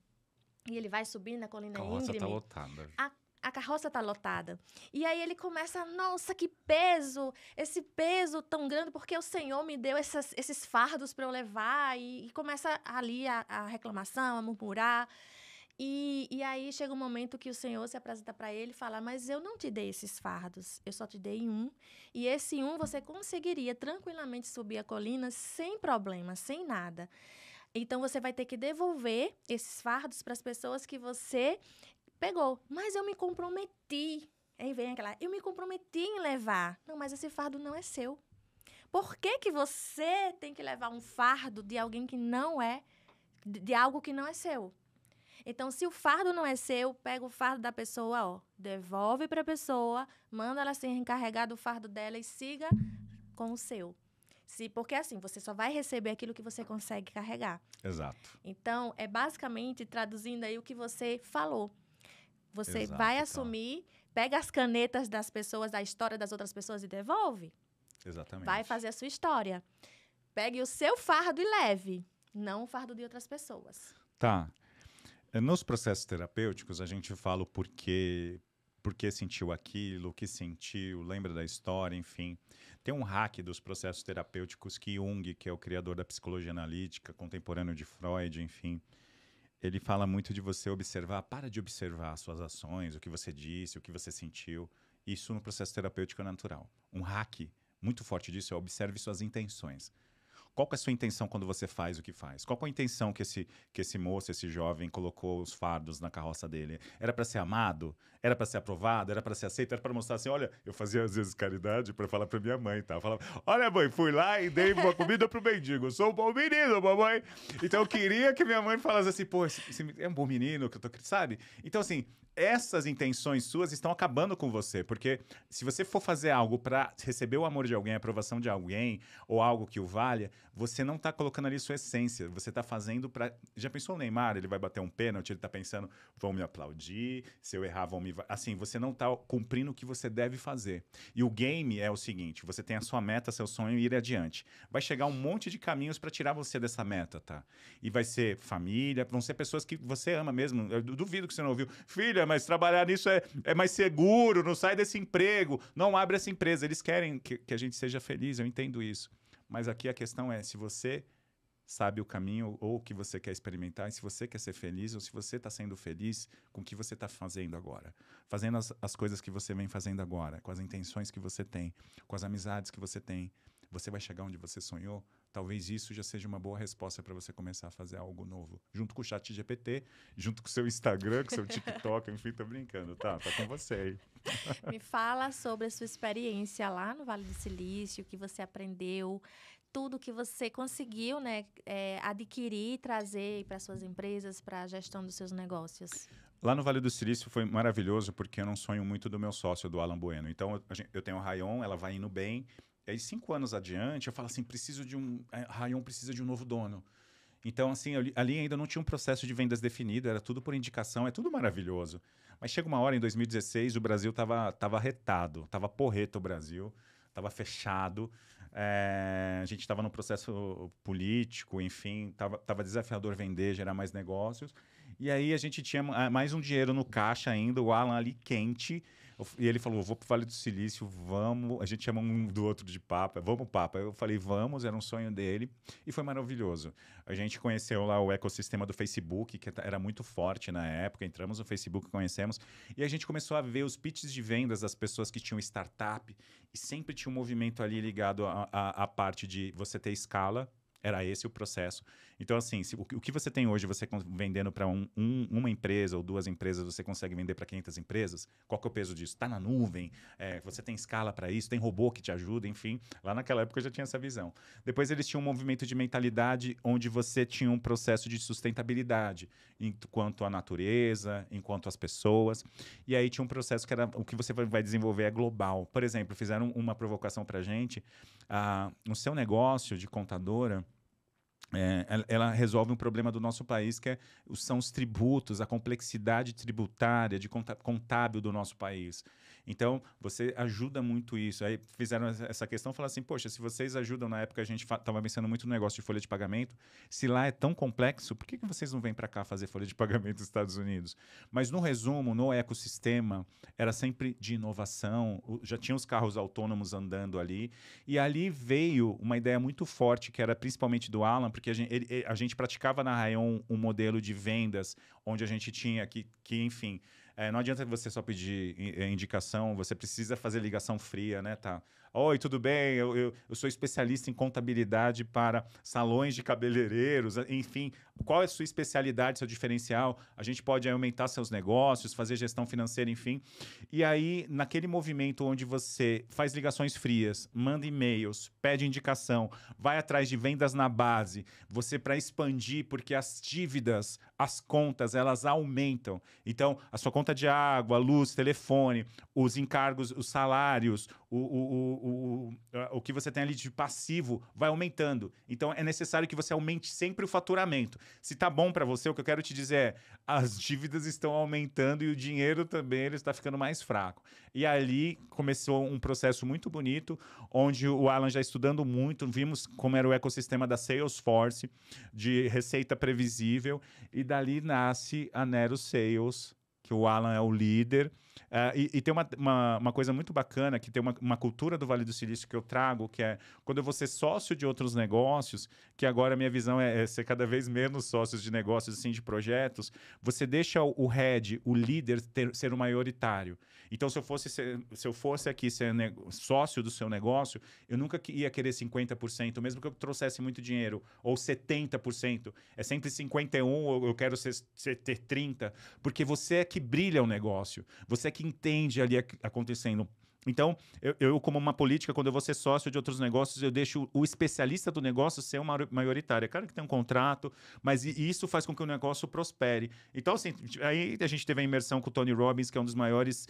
e ele vai subindo a colina Carroça íngreme, tá lotada. a carroça tá lotada. E aí ele começa, nossa, que peso! Esse peso tão grande, porque o Senhor me deu esses fardos para eu levar. E começa ali a reclamação, a murmurar. E aí chega um momento que o Senhor se apresenta para ele e fala, mas eu não te dei esses fardos, eu só te dei um. E esse um você conseguiria tranquilamente subir a colina sem problema, sem nada. Então você vai ter que devolver esses fardos para as pessoas que você pegou. Mas eu me comprometi. Aí vem aquela, eu me comprometi em levar. Não, mas esse fardo não é seu. Por que que você tem que levar um fardo de alguém que não é, de algo que não é seu? Então, se o fardo não é seu, pega o fardo da pessoa, ó, devolve para a pessoa, manda ela se encarregar do fardo dela e siga com o seu. Porque assim, você só vai receber aquilo que você consegue carregar. Exato. Então, é basicamente traduzindo aí o que você falou. Você Exato, vai tá. assumir, pega as canetas das pessoas, da história das outras pessoas e devolve. Exatamente. Vai fazer a sua história. Pegue o seu fardo e leve, não o fardo de outras pessoas. Tá. Nos processos terapêuticos, a gente fala o porquê sentiu aquilo, o que sentiu, lembra da história, enfim. Tem um hack dos processos terapêuticos que Jung, que é o criador da psicologia analítica, contemporâneo de Freud, enfim, ele fala muito de você observar, para de observar as suas ações, o que você disse, o que você sentiu. Isso no processo terapêutico é natural. Um hack muito forte disso é observe suas intenções. Qual que é a sua intenção quando você faz o que faz? Qual que é a intenção que esse moço, esse jovem, colocou os fardos na carroça dele? Era para ser amado? Era para ser aprovado? Era para ser aceito? Era para mostrar assim, olha, eu fazia às vezes caridade para falar para minha mãe, tá? Eu falava, olha mãe, fui lá e dei uma comida pro mendigo, eu sou um bom menino, mamãe. Então eu queria que minha mãe falasse assim, pô, esse é um bom menino, que eu tô, sabe? Então assim, essas intenções suas estão acabando com você, porque se você for fazer algo para receber o amor de alguém, a aprovação de alguém, ou algo que o valha, você não está colocando ali sua essência, você está fazendo para... Já pensou o Neymar? Ele vai bater um pênalti, ele está pensando, vão me aplaudir, se eu errar, vão me... Assim, você não está cumprindo o que você deve fazer. E o game é o seguinte, você tem a sua meta, seu sonho e ir adiante. Vai chegar um monte de caminhos para tirar você dessa meta, tá? E vai ser família, vão ser pessoas que você ama mesmo. Eu duvido que você não ouviu. Filha, mas trabalhar nisso é mais seguro, não sai desse emprego, não abre essa empresa. Eles querem que a gente seja feliz, eu entendo isso. Mas aqui a questão é, se você sabe o caminho ou o que você quer experimentar, e se você quer ser feliz ou se você está sendo feliz com o que você está fazendo agora. Fazendo as coisas que você vem fazendo agora, com as intenções que você tem, com as amizades que você tem. Você vai chegar onde você sonhou? Talvez isso já seja uma boa resposta para você começar a fazer algo novo. Junto com o ChatGPT, junto com o seu Instagram, com o seu TikTok, enfim, tô brincando. Tá com você aí. Me fala sobre a sua experiência lá no Vale do Silício, o que você aprendeu, tudo que você conseguiu, né, adquirir e trazer para suas empresas, para a gestão dos seus negócios. Lá no Vale do Silício foi maravilhoso porque eu não sonho muito do meu sócio, do Alan Bueno. Então, eu tenho a Rayon, ela vai indo bem. E aí, 5 anos adiante, eu falo assim, Rayon precisa de um novo dono. Então, assim, ali ainda não tinha um processo de vendas definido, era tudo por indicação, é tudo maravilhoso. Mas chega uma hora, em 2016, o Brasil estava retado, estava porreto o Brasil, estava fechado. A gente estava num processo político, enfim, estava desafiador vender, gerar mais negócios. E aí a gente tinha mais um dinheiro no caixa ainda, o Alan ali quente. E ele falou, vou pro Vale do Silício, vamos. A gente chama um do outro de Papa, vamos Papa. Eu falei, vamos, era um sonho dele. E foi maravilhoso. A gente conheceu lá o ecossistema do Facebook, que era muito forte na época. Entramos no Facebook, conhecemos. E a gente começou a ver os pitches de vendas das pessoas que tinham startup. E sempre tinha um movimento ali ligado à parte de você ter escala. Era esse o processo. Então, assim, o que você tem hoje, você vendendo para uma empresa ou duas empresas, você consegue vender para 500 empresas? Qual que é o peso disso? Está na nuvem? Você tem escala para isso? Tem robô que te ajuda? Enfim, lá naquela época eu já tinha essa visão. Depois eles tinham um movimento de mentalidade onde você tinha um processo de sustentabilidade, enquanto a natureza, enquanto as pessoas. E aí tinha um processo que era o que você vai desenvolver é global. Por exemplo, fizeram uma provocação para a gente. No seu negócio de contadora, ela resolve um problema do nosso país, que são os tributos, a complexidade tributária, de contábil do nosso país. Então, você ajuda muito isso. Aí fizeram essa questão, falaram assim, poxa, se vocês ajudam, na época a gente estava pensando muito no negócio de folha de pagamento, se lá é tão complexo, por que vocês não vêm para cá fazer folha de pagamento nos Estados Unidos? Mas no resumo, no ecossistema, era sempre de inovação, já tinha os carros autônomos andando ali, e ali veio uma ideia muito forte, que era principalmente do Alan, porque a gente praticava na Rayon um modelo de vendas, onde a gente tinha que enfim, não adianta você só pedir indicação, você precisa fazer ligação fria, né, tá? Oi, tudo bem? Eu sou especialista em contabilidade para salões de cabeleireiros, enfim. Qual é a sua especialidade, seu diferencial? A gente pode aumentar seus negócios, fazer gestão financeira, enfim. E aí, naquele movimento onde você faz ligações frias, manda e-mails, pede indicação, vai atrás de vendas na base, você para expandir, porque as dívidas, as contas, elas aumentam. Então, a sua conta de água, luz, telefone, os encargos, os salários, o que você tem ali de passivo vai aumentando. Então, é necessário que você aumente sempre o faturamento. Se tá bom para você, o que eu quero te dizer é as dívidas estão aumentando e o dinheiro também ele está ficando mais fraco. E ali começou um processo muito bonito, onde o Alan já estudando muito, vimos como era o ecossistema da Salesforce, de receita previsível, e dali nasce a Nero Sales, que o Alan é o líder. E tem uma coisa muito bacana, que tem uma cultura do Vale do Silício que eu trago, que é quando eu vou ser sócio de outros negócios, que agora a minha visão é ser cada vez menos sócios de negócios, assim, de projetos, você deixa o head, o líder, ser o maioritário. Então, se eu fosse aqui ser sócio do seu negócio, eu nunca ia querer 50%, mesmo que eu trouxesse muito dinheiro, ou 70%. É sempre 51%, ou eu quero ter 30%, porque você é que brilha o negócio, você é que entende ali acontecendo. Então, eu, como uma política, quando eu vou ser sócio de outros negócios, eu deixo o especialista do negócio ser uma maioritária. É claro que tem um contrato, mas isso faz com que o negócio prospere. Então, assim, aí a gente teve a imersão com o Tony Robbins, que é um dos maiores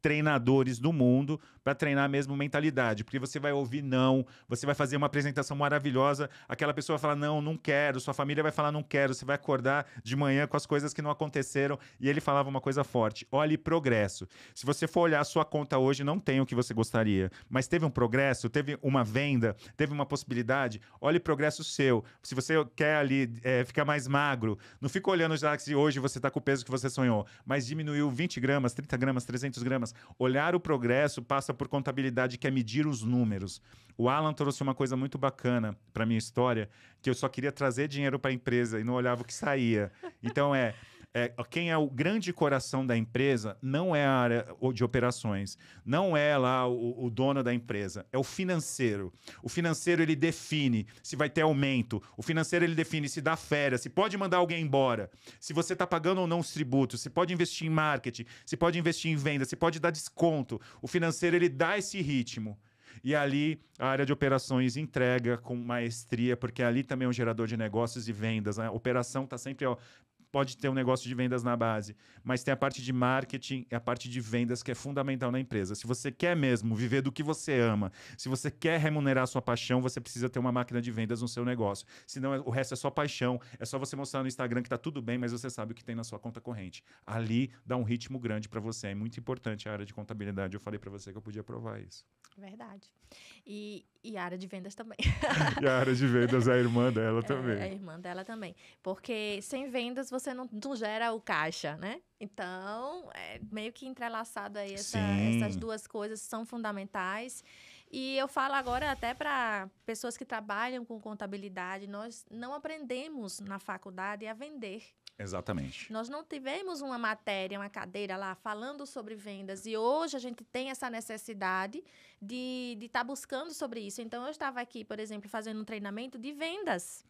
treinadores do mundo, para treinar mesmo mentalidade, porque você vai ouvir não, você vai fazer uma apresentação maravilhosa, aquela pessoa vai falar não, não quero, sua família vai falar não quero, você vai acordar de manhã com as coisas que não aconteceram, e ele falava uma coisa forte, olhe progresso. Se você for olhar a sua conta hoje, não tem o que você gostaria, mas teve um progresso, teve uma venda, teve uma possibilidade, olhe progresso seu. Se você quer ali ficar mais magro, não fica olhando já se hoje você está com o peso que você sonhou, mas diminuiu 20 gramas, 30 gramas, 300 gramas. Olhar o progresso passa por contabilidade, que é medir os números. O Alan trouxe uma coisa muito bacana para minha história, que eu só queria trazer dinheiro para a empresa e não olhava o que saía. Então, quem é o grande coração da empresa não é a área de operações, não é lá o dono da empresa, é o financeiro. O financeiro, ele define se vai ter aumento, o financeiro, ele define se dá férias, se pode mandar alguém embora, se você está pagando ou não os tributos, se pode investir em marketing, se pode investir em venda, se pode dar desconto. O financeiro, ele dá esse ritmo. E ali a área de operações entrega com maestria, porque ali também é um gerador de negócios e vendas. A operação está sempre... Pode ter um negócio de vendas na base, mas tem a parte de marketing e a parte de vendas que é fundamental na empresa. Se você quer mesmo viver do que você ama, se você quer remunerar a sua paixão, você precisa ter uma máquina de vendas no seu negócio. Senão o resto é só paixão, é só você mostrar no Instagram que está tudo bem, mas você sabe o que tem na sua conta corrente. Ali dá um ritmo grande para você. É muito importante a área de contabilidade. Eu falei para você que eu podia provar isso. Verdade. E a área de vendas também. E a área de vendas é a irmã dela também. É a irmã dela também. Porque sem vendas você não gera o caixa, né? Então, é meio que entrelaçado aí essas duas coisas são fundamentais. E eu falo agora até para pessoas que trabalham com contabilidade, nós não aprendemos na faculdade a vender. Exatamente. Nós não tivemos uma matéria, uma cadeira lá falando sobre vendas e hoje a gente tem essa necessidade de estar buscando sobre isso. Então, eu estava aqui, por exemplo, fazendo um treinamento de vendas.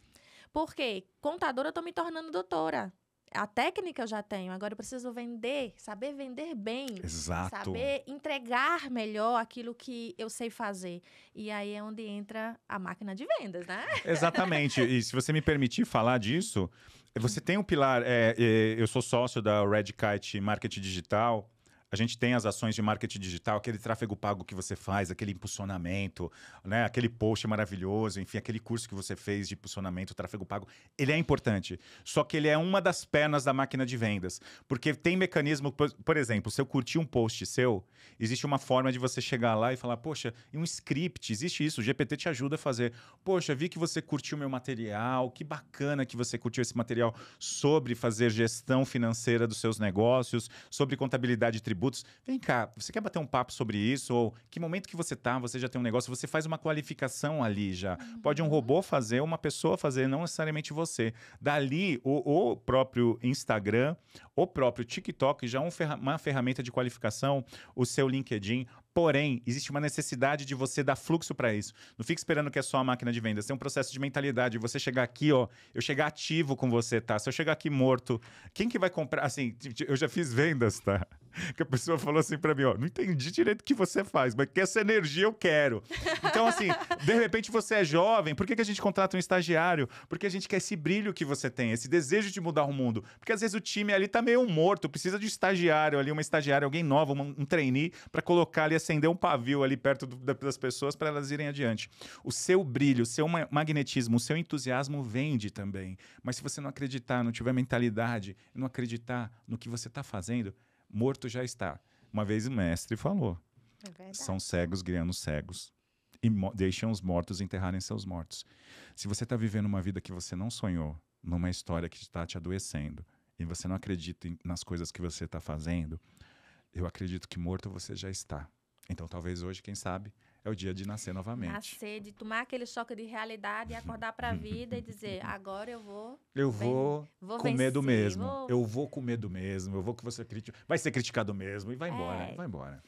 Por quê? Contadora, eu estou me tornando doutora. A técnica eu já tenho, agora eu preciso vender, saber vender bem. Exato. Saber entregar melhor aquilo que eu sei fazer. E aí é onde entra a máquina de vendas, né? Exatamente. E se você me permitir falar disso, você tem um pilar. Eu sou sócio da Red Kite Marketing Digital. A gente tem as ações de marketing digital, aquele tráfego pago que você faz, aquele impulsionamento, né? Aquele post maravilhoso, enfim, aquele curso que você fez de impulsionamento, tráfego pago. Ele é importante. Só que ele é uma das pernas da máquina de vendas. Porque tem mecanismo, por exemplo, se eu curtir um post seu, existe uma forma de você chegar lá e falar, poxa, em um script, existe isso, o GPT te ajuda a fazer. Poxa, vi que você curtiu meu material, que bacana que você curtiu esse material sobre fazer gestão financeira dos seus negócios, sobre contabilidade tributária. Vem cá, você quer bater um papo sobre isso? Ou que momento que você tá, você já tem um negócio, você faz uma qualificação ali já. Pode um robô fazer, uma pessoa fazer, não necessariamente você. Dali, o próprio Instagram, o próprio TikTok já é uma ferramenta de qualificação, o seu LinkedIn. Porém, existe uma necessidade de você dar fluxo para isso. Não fique esperando que é só a máquina de vendas. Tem um processo de mentalidade. Você chegar aqui, ó, eu chegar ativo com você, tá? Se eu chegar aqui morto, quem que vai comprar? Assim, eu já fiz vendas, tá? Que a pessoa falou assim para mim, ó, não entendi direito o que você faz, mas que essa energia eu quero. Então, assim, de repente você é jovem, por que a gente contrata um estagiário? Porque a gente quer esse brilho que você tem, esse desejo de mudar o mundo. Porque às vezes o time ali tá meio morto, precisa de um estagiário ali, uma estagiária, alguém novo, um trainee, para colocar ali, acender um pavio ali perto das pessoas para elas irem adiante. O seu brilho, o seu magnetismo, o seu entusiasmo vende também. Mas se você não acreditar, não tiver mentalidade, não acreditar no que você está fazendo, morto já está. Uma vez o mestre falou, são cegos guiando cegos e deixam os mortos enterrarem seus mortos. Se você está vivendo uma vida que você não sonhou, numa história que está te adoecendo, e você não acredita nas coisas que você está fazendo, eu acredito que morto você já está. Então, talvez hoje, quem sabe, é o dia de nascer novamente. Nascer, de tomar aquele choque de realidade e acordar para a vida e dizer, agora eu vou... Eu vou com medo mesmo. Vou... Eu vou com medo mesmo. Eu vou que você vai ser criticado mesmo. E vai embora, vai embora.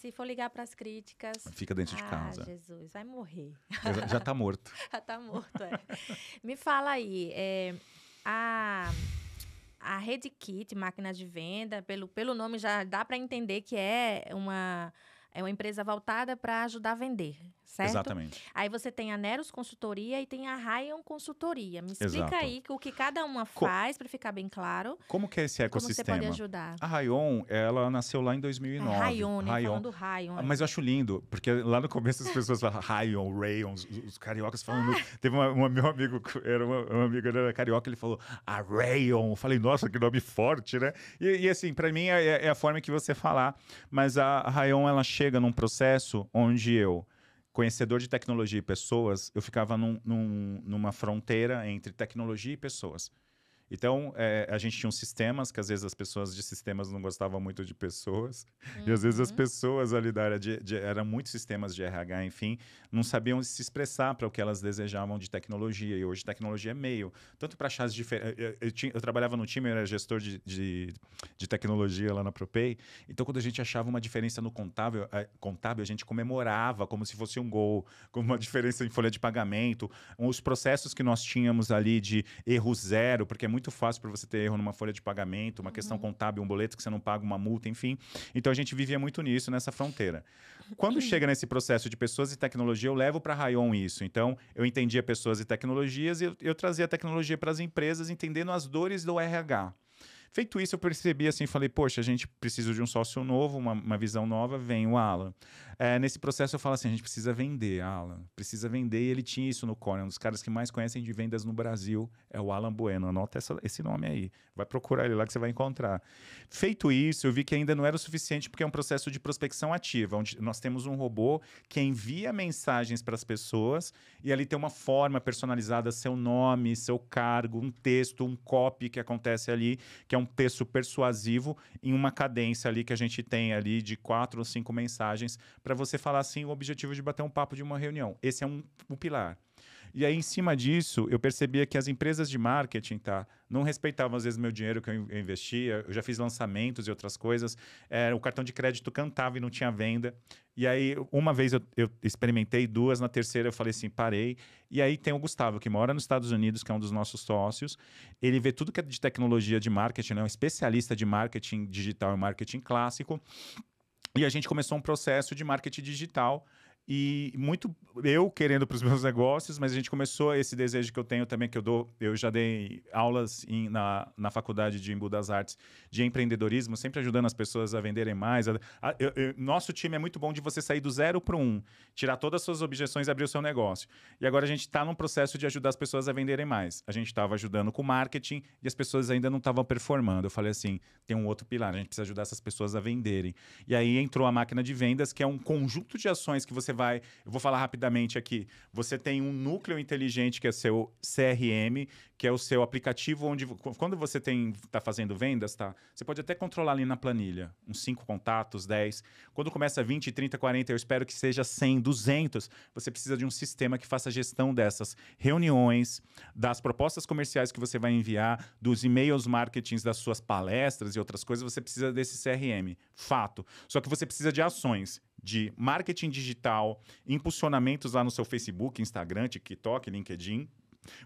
Se for ligar para as críticas... Fica dentro de casa. Jesus, vai morrer. Já tá morto. Já tá morto, é. Me fala aí, a Redkit, máquina de venda, pelo nome já dá para entender que é uma empresa voltada para ajudar a vender, certo? Exatamente. Aí você tem a Neros Consultoria e tem a Ryan Consultoria. Me explica Exato. aí o que cada uma faz, para ficar bem claro. Como que é esse ecossistema? Como você pode ajudar? A Rayon, ela nasceu lá em 2009. Rayon, né? Falando Rayon. Mas eu acho lindo, porque lá no começo as pessoas falam Rayon, Rayon, os cariocas falando... Teve meu amigo, um amigo era carioca, ele falou a Rayon. Eu falei, nossa, que nome forte, né? E assim, para mim é a forma que você falar. Mas a Rayon, ela chega num processo onde eu, conhecedor de tecnologia e pessoas, eu ficava numa fronteira entre tecnologia e pessoas. Então, a gente tinha uns sistemas, que às vezes as pessoas de sistemas não gostavam muito de pessoas. E às vezes as pessoas ali da área eram muitos sistemas de RH, enfim, não sabiam se expressar para o que elas desejavam de tecnologia. E hoje tecnologia é meio. Tanto para achar eu trabalhava no time, eu era gestor de tecnologia lá na Propay. Então, quando a gente achava uma diferença no contábil, a gente comemorava como se fosse um gol, como uma diferença em folha de pagamento. Os processos que nós tínhamos ali de erro zero, porque é muito fácil para você ter erro numa folha de pagamento, uma questão contábil, um boleto que você não paga uma multa, enfim. Então, a gente vivia muito nisso, nessa fronteira. Quando chega nesse processo de pessoas e tecnologia, eu levo para a Rayon isso. Então, eu entendia pessoas e tecnologias e eu trazia a tecnologia para as empresas, entendendo as dores do RH. Feito isso, eu percebi assim, falei, poxa, a gente precisa de um sócio novo, uma visão nova, vem o Alan. Nesse processo eu falo assim, a gente precisa vender, Alan, precisa vender, e ele tinha isso no core, um dos caras que mais conhecem de vendas no Brasil é o Alan Bueno, anota esse nome aí, vai procurar ele lá que você vai encontrar. Feito isso, eu vi que ainda não era o suficiente, porque é um processo de prospecção ativa, onde nós temos um robô que envia mensagens para as pessoas, e ali tem uma forma personalizada, seu nome, seu cargo, um texto, um copy que acontece ali, que é um texto persuasivo em uma cadência ali que a gente tem ali de 4 ou 5 mensagens para você falar assim o objetivo de bater um papo de uma reunião. Esse é um pilar. E aí, em cima disso, eu percebia que as empresas de marketing, não respeitavam, às vezes, meu dinheiro que eu investia. Eu já fiz lançamentos e outras coisas. O cartão de crédito cantava e não tinha venda. E aí, uma vez eu experimentei, duas, na terceira eu falei assim, parei. E aí tem o Gustavo, que mora nos Estados Unidos, que é um dos nossos sócios. Ele vê tudo que é de tecnologia de marketing, é um especialista de marketing digital e marketing clássico. E a gente começou um processo de marketing digital. E muito eu querendo para os meus negócios, mas a gente começou esse desejo que eu tenho também, eu já dei aulas na faculdade de Embu das Artes de empreendedorismo, sempre ajudando as pessoas a venderem mais. Nosso time é muito bom de você sair do 0 para o 1, tirar todas as suas objeções e abrir o seu negócio. E agora a gente está num processo de ajudar as pessoas a venderem mais. A gente estava ajudando com marketing e as pessoas ainda não estavam performando. Eu falei assim, tem um outro pilar, a gente precisa ajudar essas pessoas a venderem. E aí entrou a máquina de vendas, que é um conjunto de ações que você eu vou falar rapidamente aqui. Você tem um núcleo inteligente que é seu CRM, que é o seu aplicativo onde, quando você está fazendo vendas, você pode até controlar ali na planilha, uns 5 contatos, 10. Quando começa 20, 30, 40, eu espero que seja 100, 200, você precisa de um sistema que faça gestão dessas reuniões, das propostas comerciais que você vai enviar, dos e-mails marketings das suas palestras e outras coisas, você precisa desse CRM. Fato. Só que você precisa de ações de marketing digital, impulsionamentos lá no seu Facebook, Instagram, TikTok, LinkedIn.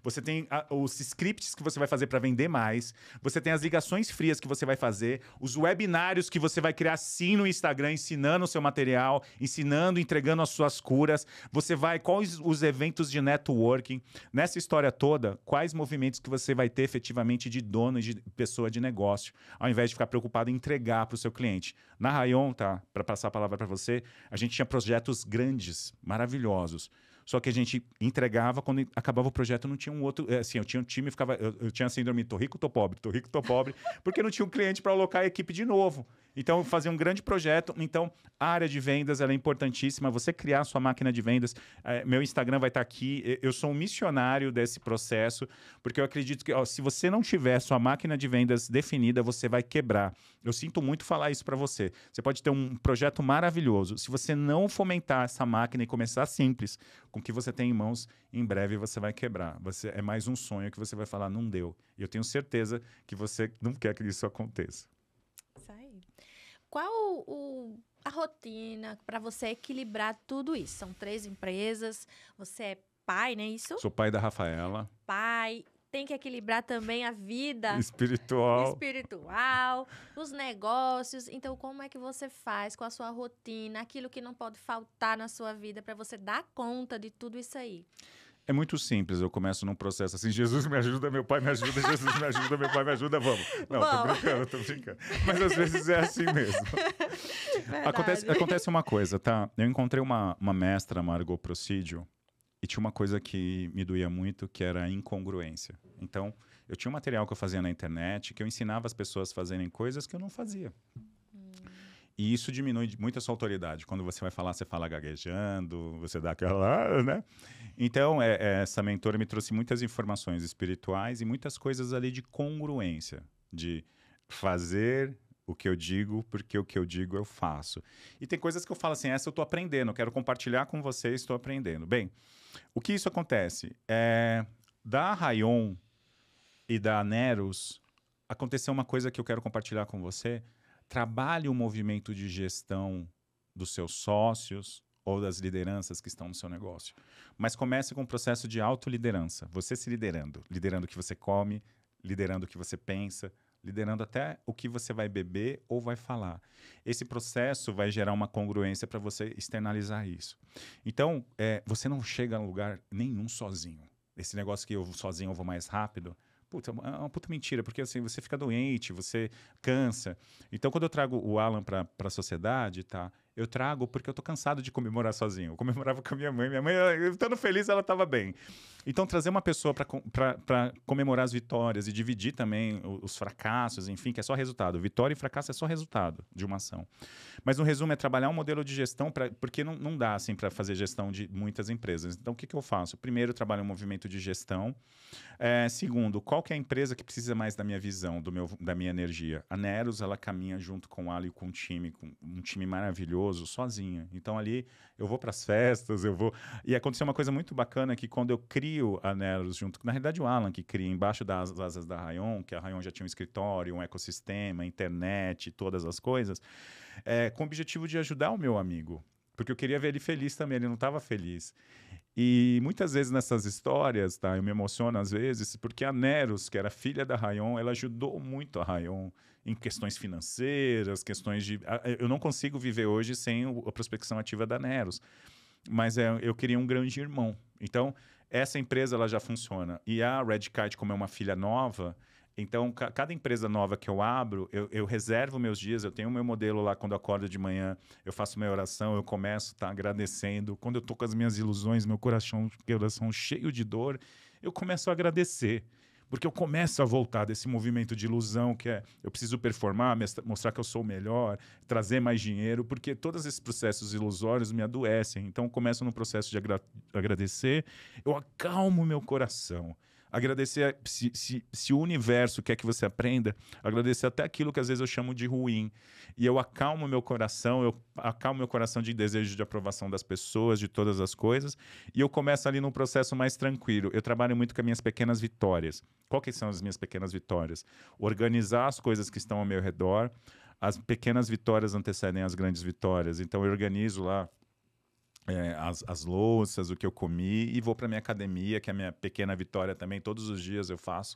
Você tem os scripts que você vai fazer para vender mais. Você tem as ligações frias que você vai fazer. Os webinários que você vai criar sim no Instagram, ensinando o seu material, ensinando, entregando as suas curas. Você vai... Quais os eventos de networking? Nessa história toda, quais movimentos que você vai ter efetivamente de dono e de pessoa de negócio, ao invés de ficar preocupado em entregar para o seu cliente. Na Rayon, para passar a palavra para você, a gente tinha projetos grandes, maravilhosos. Só que a gente entregava, quando acabava o projeto, não tinha um outro... Assim, eu tinha um time, eu tinha a síndrome, tô rico, tô pobre, porque não tinha um cliente para alocar a equipe de novo. Então, eu fazia um grande projeto. Então, a área de vendas ela é importantíssima. Você criar a sua máquina de vendas. Meu Instagram vai estar aqui. Eu sou um missionário desse processo, porque eu acredito que se você não tiver sua máquina de vendas definida, você vai quebrar. Eu sinto muito falar isso para você. Você pode ter um projeto maravilhoso. Se você não fomentar essa máquina e começar simples, com o que você tem em mãos, em breve você vai quebrar. É mais um sonho que você vai falar, não deu. E eu tenho certeza que você não quer que isso aconteça. Isso aí. Qual a rotina para você equilibrar tudo isso? São 3 empresas, você é pai, né? Isso? Sou pai da Rafaela. Pai, tem que equilibrar também a vida espiritual, os negócios. Então, como é que você faz com a sua rotina, aquilo que não pode faltar na sua vida para você dar conta de tudo isso aí? É muito simples, eu começo num processo assim, Jesus me ajuda, meu pai me ajuda, Jesus me ajuda, meu pai me ajuda, vamos. Não, tô brincando. Mas às vezes é assim mesmo. Acontece uma coisa, tá? Eu encontrei uma mestra, Margot Procídio, e tinha uma coisa que me doía muito, que era a incongruência. Então, eu tinha um material que eu fazia na internet, que eu ensinava as pessoas a fazerem coisas que eu não fazia. E isso diminui muito a sua autoridade. Quando você vai falar, você fala gaguejando, você dá aquela... né? Então, essa mentora me trouxe muitas informações espirituais e muitas coisas ali de congruência, de fazer o que eu digo, porque o que eu digo eu faço. E tem coisas que eu falo assim, essa eu estou aprendendo, eu quero compartilhar com vocês, estou aprendendo. Bem, o que isso acontece? Da Rayon e da Neros, aconteceu uma coisa que eu quero compartilhar com você. Trabalhe o movimento de gestão dos seus sócios ou das lideranças que estão no seu negócio. Mas comece com um processo de autoliderança. Você se liderando. Liderando o que você come, liderando o que você pensa, liderando até o que você vai beber ou vai falar. Esse processo vai gerar uma congruência para você externalizar isso. Então, você não chega a lugar nenhum sozinho. Esse negócio que eu sozinho eu vou mais rápido... Puta, é uma puta mentira, porque assim, você fica doente, você cansa. Então, quando eu trago o Alan para a sociedade, eu trago porque eu tô cansado de comemorar sozinho. Eu comemorava com a minha mãe, eu estando feliz, ela estava bem. Então, trazer uma pessoa para comemorar as vitórias e dividir também os fracassos, enfim, que é só resultado. Vitória e fracasso é só resultado de uma ação. Mas, no resumo, é trabalhar um modelo de gestão, porque não dá assim para fazer gestão de muitas empresas. Então, o que eu faço? Primeiro, eu trabalho um movimento de gestão. Segundo, qual que é a empresa que precisa mais da minha visão, da minha energia? A Neros, ela caminha junto com o Ali e com um time maravilhoso. furioso sozinho. Então ali eu vou para as festas, eu vou... E aconteceu uma coisa muito bacana que quando eu crio a Neros junto... Na realidade o Alan que cria embaixo das asas da Rayon, que a Rayon já tinha um escritório, um ecossistema, internet, todas as coisas, com o objetivo de ajudar o meu amigo. Porque eu queria ver ele feliz também, ele não estava feliz. E muitas vezes nessas histórias, tá, eu me emociono às vezes, porque a Neros, que era filha da Rayon, ela ajudou muito a Rayon em questões financeiras, questões de... Eu não consigo viver hoje sem a prospecção ativa da Neros, mas eu queria um grande irmão. Então, essa empresa ela já funciona. E a Red Kite, como é uma filha nova... Então, cada empresa nova que eu abro, eu reservo meus dias, eu tenho o meu modelo lá, quando eu acordo de manhã, eu faço minha oração, eu começo agradecendo. Quando eu tô com as minhas ilusões, meu coração cheio de dor, eu começo a agradecer. Porque eu começo a voltar desse movimento de ilusão, que eu preciso performar, mostrar que eu sou o melhor, trazer mais dinheiro, porque todos esses processos ilusórios me adoecem. Então, eu começo no processo de agradecer, eu acalmo meu coração. Agradecer, se o universo quer que você aprenda, agradecer até aquilo que às vezes eu chamo de ruim. E eu acalmo meu coração de desejo de aprovação das pessoas, de todas as coisas, e eu começo ali num processo mais tranquilo. Eu trabalho muito com as minhas pequenas vitórias. Qual que são as minhas pequenas vitórias? Organizar as coisas que estão ao meu redor. As pequenas vitórias antecedem as grandes vitórias. Então eu organizo lá as louças, o que eu comi, e vou para minha academia, que é a minha pequena vitória também. Todos os dias eu faço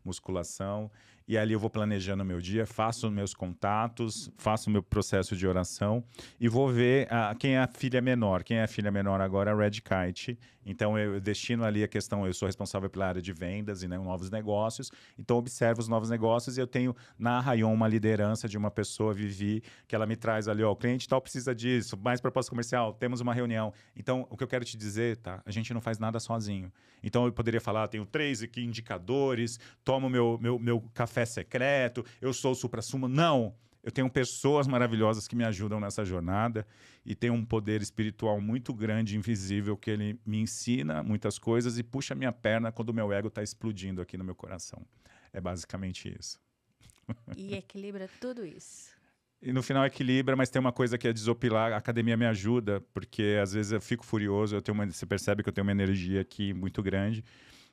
musculação, e ali eu vou planejando o meu dia, faço meus contatos, faço o meu processo de oração, e vou ver quem é a filha menor. Quem é a filha menor agora? A Red Kite. Então eu destino ali a questão, eu sou responsável pela área de vendas e novos negócios, então observo os novos negócios, e eu tenho na Rayon uma liderança de uma pessoa, Vivi, que ela me traz ali, o cliente tal precisa disso, mais proposta comercial, temos uma reunião. Então, o que eu quero te dizer, tá? A gente não faz nada sozinho. Então, eu poderia falar, tenho 3 aqui indicadores, tomo meu café secreto, eu sou o supra-sumo. Não! Eu tenho pessoas maravilhosas que me ajudam nessa jornada, e tem um poder espiritual muito grande, invisível, que ele me ensina muitas coisas e puxa minha perna quando o meu ego está explodindo aqui no meu coração. É basicamente isso. E equilibra tudo isso. E no final equilibra, mas tem uma coisa que é desopilar. A academia me ajuda, porque às vezes eu fico furioso, você percebe que eu tenho uma energia aqui muito grande,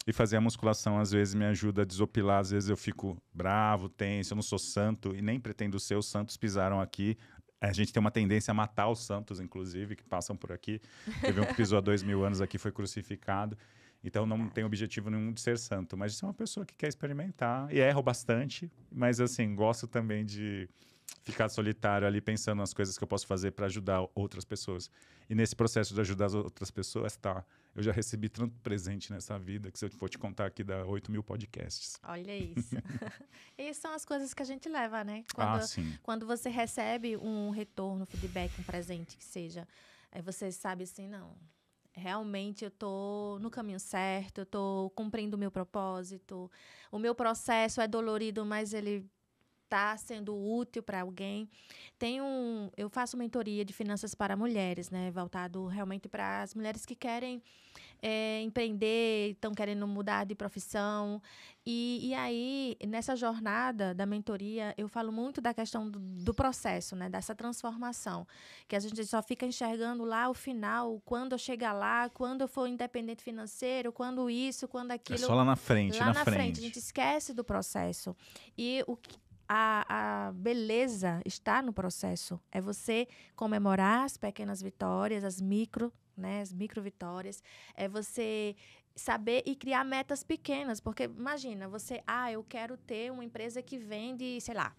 e fazer a musculação às vezes me ajuda a desopilar. Às vezes eu fico bravo, tenso, eu não sou santo e nem pretendo ser. Os santos pisaram aqui. A gente tem uma tendência a matar os santos, inclusive, que passam por aqui. Teve um que pisou há 2000 anos aqui, foi crucificado. Então não tem objetivo nenhum de ser santo, mas de ser uma pessoa que quer experimentar, e erro bastante, mas assim, gosto também de ficar solitário ali pensando nas coisas que eu posso fazer para ajudar outras pessoas. E nesse processo de ajudar as outras pessoas, eu já recebi tanto presente nessa vida que, se eu for te contar aqui, dá 8.000 podcasts. Olha isso. E são as coisas que a gente leva, né? Sim. Quando você recebe um retorno, feedback, um presente que seja, aí você sabe assim, não, realmente eu tô no caminho certo, eu tô cumprindo o meu propósito, o meu processo é dolorido, mas ele está sendo útil para alguém. Eu faço mentoria de finanças para mulheres, né? Voltado realmente para as mulheres que querem empreender, estão querendo mudar de profissão. E aí, nessa jornada da mentoria, eu falo muito da questão do processo, né? Dessa transformação. Que a gente só fica enxergando lá o final, quando eu chegar lá, quando eu for independente financeiro, quando isso, quando aquilo. É só lá na frente, lá na frente. A gente esquece do processo. E a beleza está no processo. É você comemorar as pequenas vitórias, as micro vitórias. É você saber e criar metas pequenas. Porque, imagina, eu quero ter uma empresa que vende, sei lá,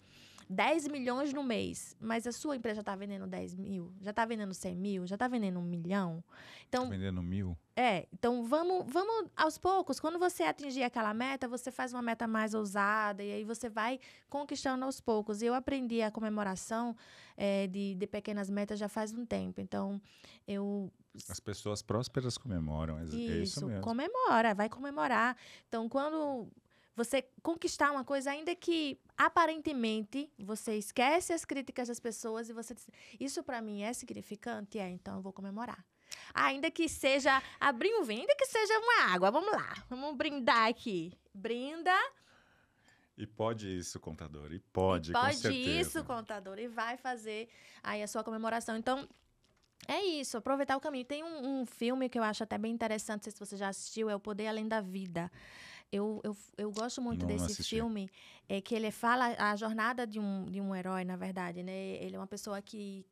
10 milhões no mês, mas a sua empresa já está vendendo 10 mil, já está vendendo 100 mil, já está vendendo 1 milhão. Então, tá vendendo 1.000? Então vamos aos poucos. Quando você atingir aquela meta, você faz uma meta mais ousada, e aí você vai conquistando aos poucos. E eu aprendi a comemoração de pequenas metas já faz um tempo. Então, As pessoas prósperas comemoram, é isso mesmo. Vai comemorar. Então, quando você conquistar uma coisa, ainda que aparentemente você esquece as críticas das pessoas e você diz, isso para mim é significante? Então eu vou comemorar. Ainda que seja abrir um vinho, ainda que seja uma água, vamos lá, vamos brindar aqui. Brinda. E pode isso, contador. E pode, com Pode certeza. isso, contador, e vai fazer aí a sua comemoração. Então, é isso, aproveitar o caminho. Tem um filme que eu acho até bem interessante, não sei se você já assistiu, é O Poder Além da Vida. Eu gosto muito Não desse assisti. filme, que ele fala a jornada de um herói, na verdade, né? Ele é uma pessoa que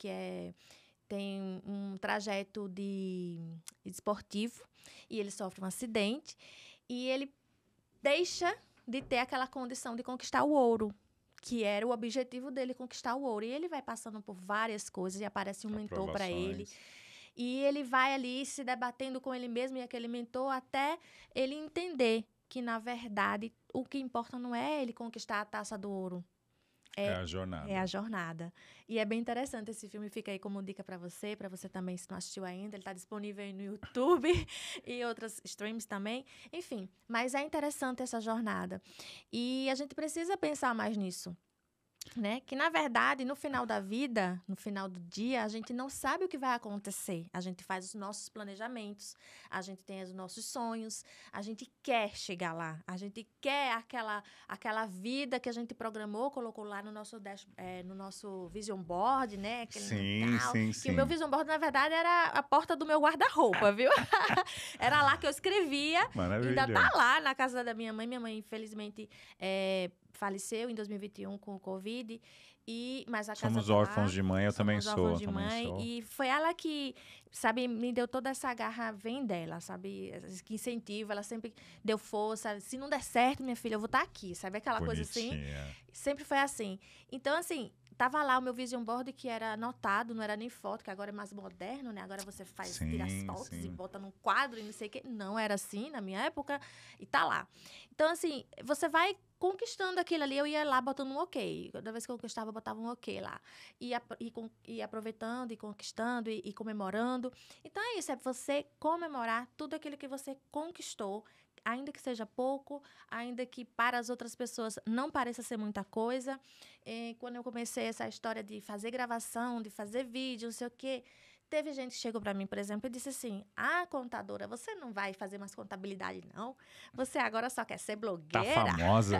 tem um trajeto de esportivo e ele sofre um acidente e ele deixa de ter aquela condição de conquistar o ouro, que era o objetivo dele, conquistar o ouro. E ele vai passando por várias coisas e aparece um mentor para ele. Aprovações. E ele vai ali se debatendo com ele mesmo e aquele mentor até ele entender que, na verdade, o que importa não é ele conquistar a taça do ouro. É a jornada. É a jornada. E é bem interessante esse filme, fica aí como dica para você também, se não assistiu ainda. Ele está disponível aí no YouTube e outras streams também. Enfim, mas é interessante essa jornada. E a gente precisa pensar mais nisso. Né? Que, na verdade, no final da vida, no final do dia, a gente não sabe o que vai acontecer. A gente faz os nossos planejamentos, a gente tem os nossos sonhos, a gente quer chegar lá, a gente quer aquela vida que a gente programou, colocou lá no nosso vision board, né? Aquele Sim, Natal, sim, que sim. o meu vision board, na verdade, era a porta do meu guarda-roupa, viu? Era lá que eu escrevia. Maravilha. Ainda tá lá na casa da minha mãe. Minha mãe, infelizmente, faleceu em 2021 com o Covid. Mas a casa Somos tá órfãos lá. de mãe, eu também Somos sou. órfãos de mãe. E foi ela que, sabe, me deu toda essa garra, vem dela, sabe? Que incentiva, ela sempre deu força. Se não der certo, minha filha, eu vou estar aqui, sabe? Aquela coisa assim. Bonitinha. Sempre foi assim. Então, assim, tava lá o meu vision board que era anotado, não era nem foto, que agora é mais moderno, né? Agora você tira as fotos e bota num quadro e não sei o quê. Não era assim na minha época e tá lá. Então, assim, você vai conquistando aquilo ali, eu ia lá botando um ok. Toda vez que eu conquistava, eu botava um ok lá. E aproveitando, e conquistando, e comemorando. Então, é isso, é você comemorar tudo aquilo que você conquistou, ainda que seja pouco, ainda que para as outras pessoas não pareça ser muita coisa. Quando eu comecei essa história de fazer gravação, de fazer vídeo, não sei o quê, teve gente que chegou para mim, por exemplo, e disse assim: ah, contadora, você não vai fazer mais contabilidade, não? Você agora só quer ser Tá blogueira? famosa.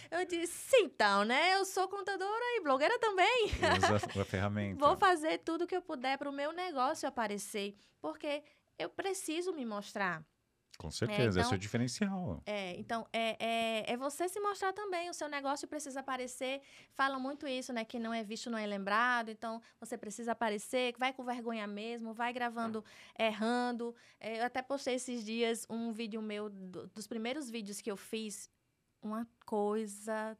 Eu disse, sim, então, né? Eu sou contadora e blogueira também. Usa a ferramenta. Vou fazer tudo que eu puder para o meu negócio aparecer, porque eu preciso me mostrar. Com certeza, é então, seu diferencial. Então, é você se mostrar também. O seu negócio precisa aparecer. Falam muito isso, né? Que não é visto, não é lembrado. Então, você precisa aparecer. Vai com vergonha mesmo. Vai gravando, errando. Eu até postei esses dias um vídeo meu, dos primeiros vídeos que eu fiz. Uma coisa...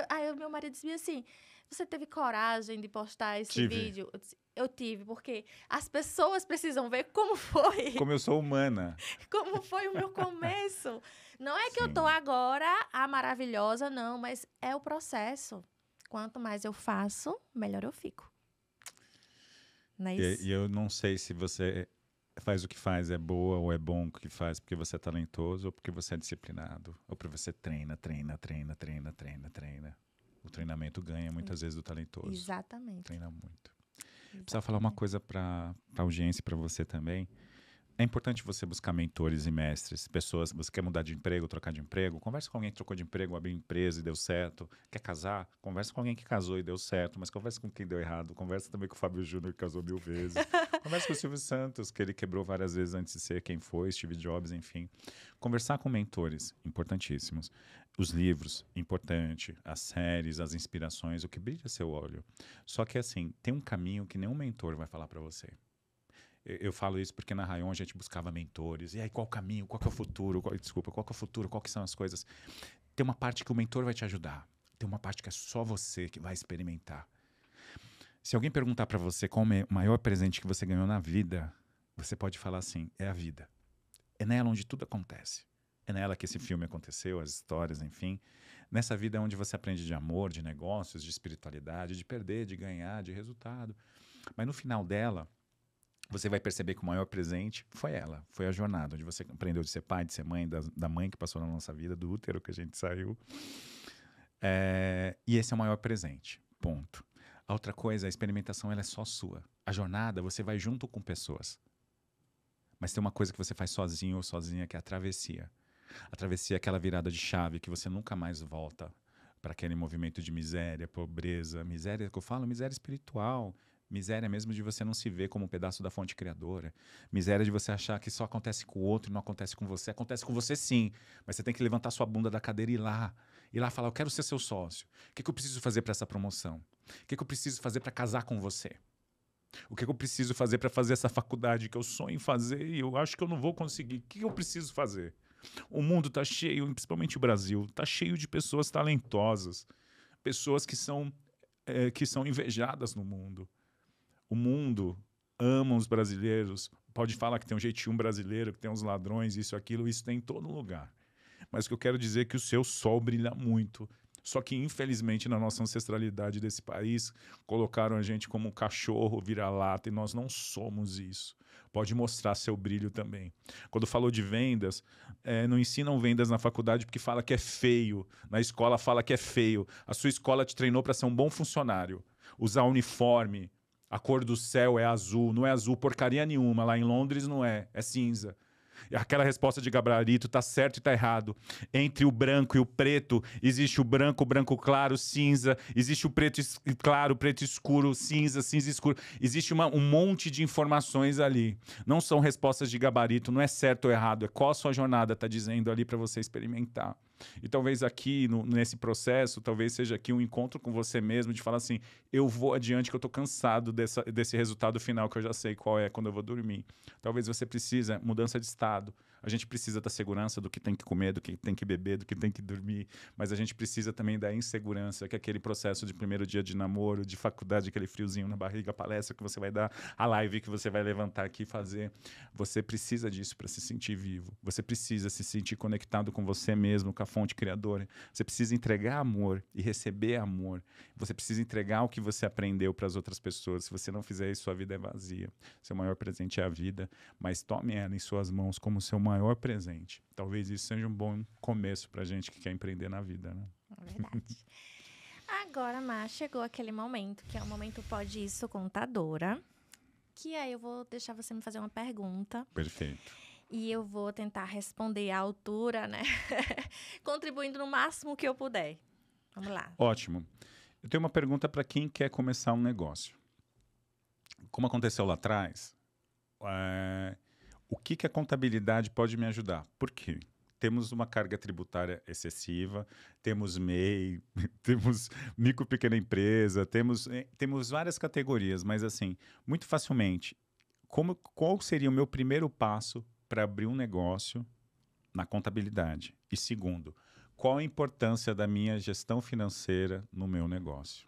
Aí o meu marido dizia assim, você teve coragem de postar esse vídeo? Eu tive, porque as pessoas precisam ver como foi. Como eu sou humana. Como foi o meu começo. Não é que eu tô agora a maravilhosa, não, mas é o processo. Quanto mais eu faço, melhor eu fico. Não é isso? E eu não sei se você faz o que faz, é boa ou é bom o que faz porque você é talentoso ou porque você é disciplinado. Ou porque você treina. O treinamento ganha muitas vezes do talentoso. Exatamente. Treina muito. Precisava falar uma coisa para a audiência e para você também. É importante você buscar mentores e mestres, pessoas. Você quer mudar de emprego, trocar de emprego? Conversa com alguém que trocou de emprego, abriu empresa e deu certo. Quer casar? Conversa com alguém que casou e deu certo, mas conversa com quem deu errado. Conversa também com o Fábio Júnior, que casou 1000 vezes. Conversa com o Silvio Santos, que ele quebrou várias vezes antes de ser quem foi, Steve Jobs, enfim. Conversar com mentores, importantíssimos. Os livros, importante. As séries, as inspirações, o que brilha seu olho. Só que, assim, tem um caminho que nenhum mentor vai falar para você. Eu falo isso porque na Rayon a gente buscava mentores. E aí, qual o caminho? Qual que é o futuro? Qual que é o futuro? Qual que são as coisas? Tem uma parte que o mentor vai te ajudar. Tem uma parte que é só você que vai experimentar. Se alguém perguntar para você qual é o maior presente que você ganhou na vida, você pode falar assim, é a vida. É nela onde tudo acontece. É nela que esse filme aconteceu, as histórias, enfim. Nessa vida é onde você aprende de amor, de negócios, de espiritualidade, de perder, de ganhar, de resultado. Mas no final dela, você vai perceber que o maior presente foi ela, foi a jornada, onde você aprendeu de ser pai, de ser mãe, da mãe que passou na nossa vida, do útero que a gente saiu. E esse é o maior presente, ponto. A outra coisa, a experimentação ela é só sua. A jornada, você vai junto com pessoas. Mas tem uma coisa que você faz sozinho ou sozinha, que é a travessia. A travessia é aquela virada de chave que você nunca mais volta para aquele movimento de miséria, pobreza. Miséria que eu falo, miséria espiritual. Miséria mesmo de você não se ver como um pedaço da fonte criadora. Miséria de você achar que só acontece com o outro e não acontece com você. Acontece com você sim, mas você tem que levantar sua bunda da cadeira e ir lá. Ir lá falar, eu quero ser seu sócio. O que eu preciso fazer para essa promoção? O que eu preciso fazer para casar com você? O que eu preciso fazer para fazer essa faculdade que eu sonho em fazer e eu acho que eu não vou conseguir? O que eu preciso fazer? O mundo está cheio, principalmente o Brasil, está cheio de pessoas talentosas. Pessoas que são invejadas no mundo. O mundo ama os brasileiros. Pode falar que tem um jeitinho brasileiro, que tem uns ladrões, isso tem em todo lugar. Mas o que eu quero dizer é que o seu sol brilha muito. Só que, infelizmente, na nossa ancestralidade desse país, colocaram a gente como um cachorro vira-lata e nós não somos isso. Pode mostrar seu brilho também. Quando falou de vendas, não ensinam vendas na faculdade porque fala que é feio. Na escola fala que é feio. A sua escola te treinou para ser um bom funcionário. Usar uniforme. A cor do céu é azul. Não é azul porcaria nenhuma. Lá em Londres não é. É cinza. Aquela resposta de gabarito tá certo e tá errado. Entre o branco e o preto, existe o branco claro, cinza. Existe o preto claro, preto escuro, cinza escuro. Existe um monte de informações ali. Não são respostas de gabarito, não é certo ou errado. É qual a sua jornada tá dizendo ali para você experimentar. E talvez aqui, nesse processo, talvez seja aqui um encontro com você mesmo, de falar assim, eu vou adiante que eu tô cansado desse resultado final que eu já sei qual é quando eu vou dormir. Talvez você precise, mudança de estado. A gente precisa da segurança do que tem que comer, do que tem que beber, do que tem que dormir, mas a gente precisa também da insegurança, que é aquele processo de primeiro dia de namoro, de faculdade, aquele friozinho na barriga, a palestra que você vai dar, a live que você vai levantar aqui e fazer. Você precisa disso para se sentir vivo. Você precisa se sentir conectado com você mesmo, com a fonte criadora. Você precisa entregar amor e receber amor. Você precisa entregar o que você aprendeu para as outras pessoas. Se você não fizer isso, sua vida é vazia. Seu maior presente é a vida, mas tome ela em suas mãos como seu maior presente. Talvez isso seja um bom começo para a gente que quer empreender na vida, né? É verdade. Agora, Má, chegou aquele momento, que é o momento Pode Isso Contadora, que aí eu vou deixar você me fazer uma pergunta. Perfeito. E eu vou tentar responder à altura, né? Contribuindo no máximo que eu puder. Vamos lá. Ótimo. Eu tenho uma pergunta para quem quer começar um negócio. Como aconteceu lá atrás, o que a contabilidade pode me ajudar? Por quê? Temos uma carga tributária excessiva, temos MEI, temos micro pequena empresa, temos várias categorias, mas assim, muito facilmente, qual seria o meu primeiro passo para abrir um negócio na contabilidade? E segundo, qual a importância da minha gestão financeira no meu negócio?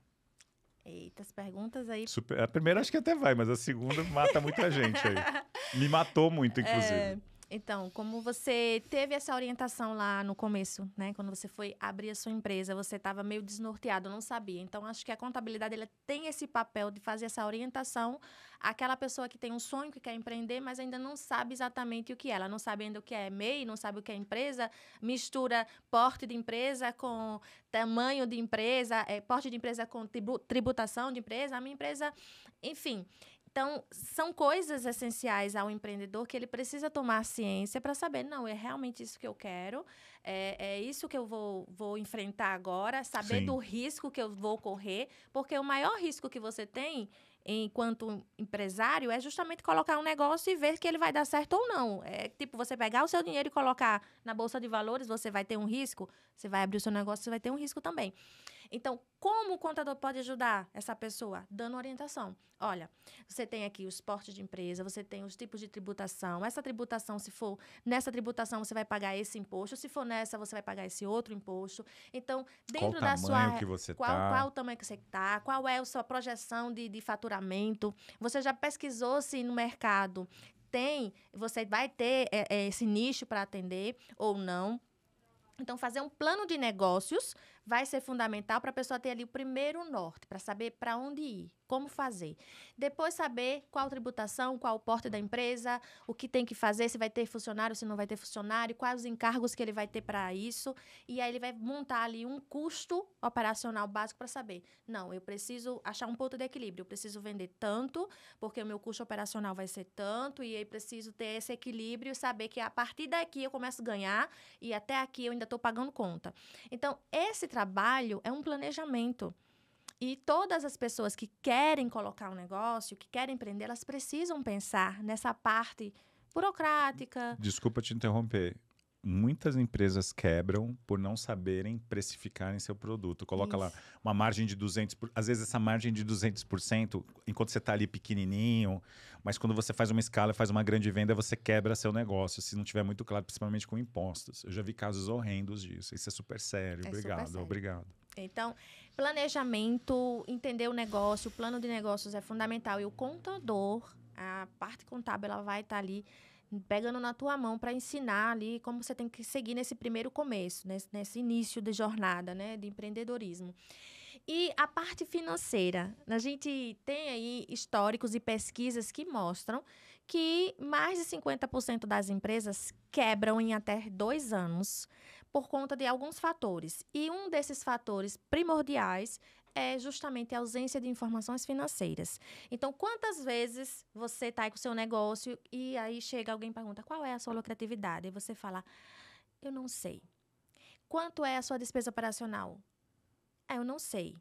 Eita, as perguntas aí... A primeira acho que até vai, mas a segunda mata muita gente aí. Me matou muito, inclusive. Então, como você teve essa orientação lá no começo, né? Quando você foi abrir a sua empresa, você estava meio desnorteado, não sabia. Então, acho que a contabilidade ela tem esse papel de fazer essa orientação àquela pessoa que tem um sonho, que quer empreender, mas ainda não sabe exatamente o que é. Ela não sabe ainda o que é MEI, não sabe o que é empresa, mistura porte de empresa com tamanho de empresa, porte de empresa com tributação de empresa, a minha empresa, enfim... Então, são coisas essenciais ao empreendedor que ele precisa tomar ciência para saber, não, é realmente isso que eu quero, é isso que eu vou enfrentar agora, saber do risco que eu vou correr, porque o maior risco que você tem enquanto empresário é justamente colocar um negócio e ver que ele vai dar certo ou não. É tipo, você pegar o seu dinheiro e colocar na Bolsa de Valores, você vai ter um risco, você vai abrir o seu negócio, você vai ter um risco também. Então, como o contador pode ajudar essa pessoa? Dando orientação. Olha, você tem aqui os portes de empresa, você tem os tipos de tributação. Essa tributação, se for nessa tributação, você vai pagar esse imposto. Se for nessa, você vai pagar esse outro imposto. Então, dentro da sua... Qual o tamanho que você está? Qual é a sua projeção de faturamento? Você já pesquisou se no mercado você vai ter esse nicho para atender ou não? Então, fazer um plano de negócios vai ser fundamental para a pessoa ter ali o primeiro norte, para saber para onde ir, como fazer. Depois saber qual tributação, qual o porte da empresa, o que tem que fazer, se vai ter funcionário, se não vai ter funcionário, quais os encargos que ele vai ter para isso. E aí ele vai montar ali um custo operacional básico para saber, não, eu preciso achar um ponto de equilíbrio, eu preciso vender tanto, porque o meu custo operacional vai ser tanto, e aí preciso ter esse equilíbrio e saber que a partir daqui eu começo a ganhar e até aqui eu ainda estou pagando conta. Então, esse trabalho é um planejamento. E todas as pessoas que querem colocar um negócio, que querem empreender, elas precisam pensar nessa parte burocrática. Desculpa te interromper. Muitas empresas quebram por não saberem precificarem seu produto. Coloca lá Isso. uma margem de 200%. Às vezes essa margem de 200%, enquanto você está ali pequenininho, mas quando você faz uma escala, faz uma grande venda, você quebra seu negócio, se não tiver muito claro, principalmente com impostos. Eu já vi casos horrendos disso. Isso é super sério. É Obrigado, super sério. obrigado. Então, planejamento, entender o negócio, o plano de negócios é fundamental. E o contador, a parte contábil, ela vai estar ali pegando na tua mão para ensinar ali como você tem que seguir nesse primeiro começo, nesse início de jornada, né, de empreendedorismo. E a parte financeira, a gente tem aí históricos e pesquisas que mostram que mais de 50% das empresas quebram em até 2 anos por conta de alguns fatores. E um desses fatores primordiais é justamente a ausência de informações financeiras. Então, quantas vezes você está aí com o seu negócio e aí chega alguém e pergunta qual é a sua lucratividade? E você fala, eu não sei. Quanto é a sua despesa operacional? Eu não sei.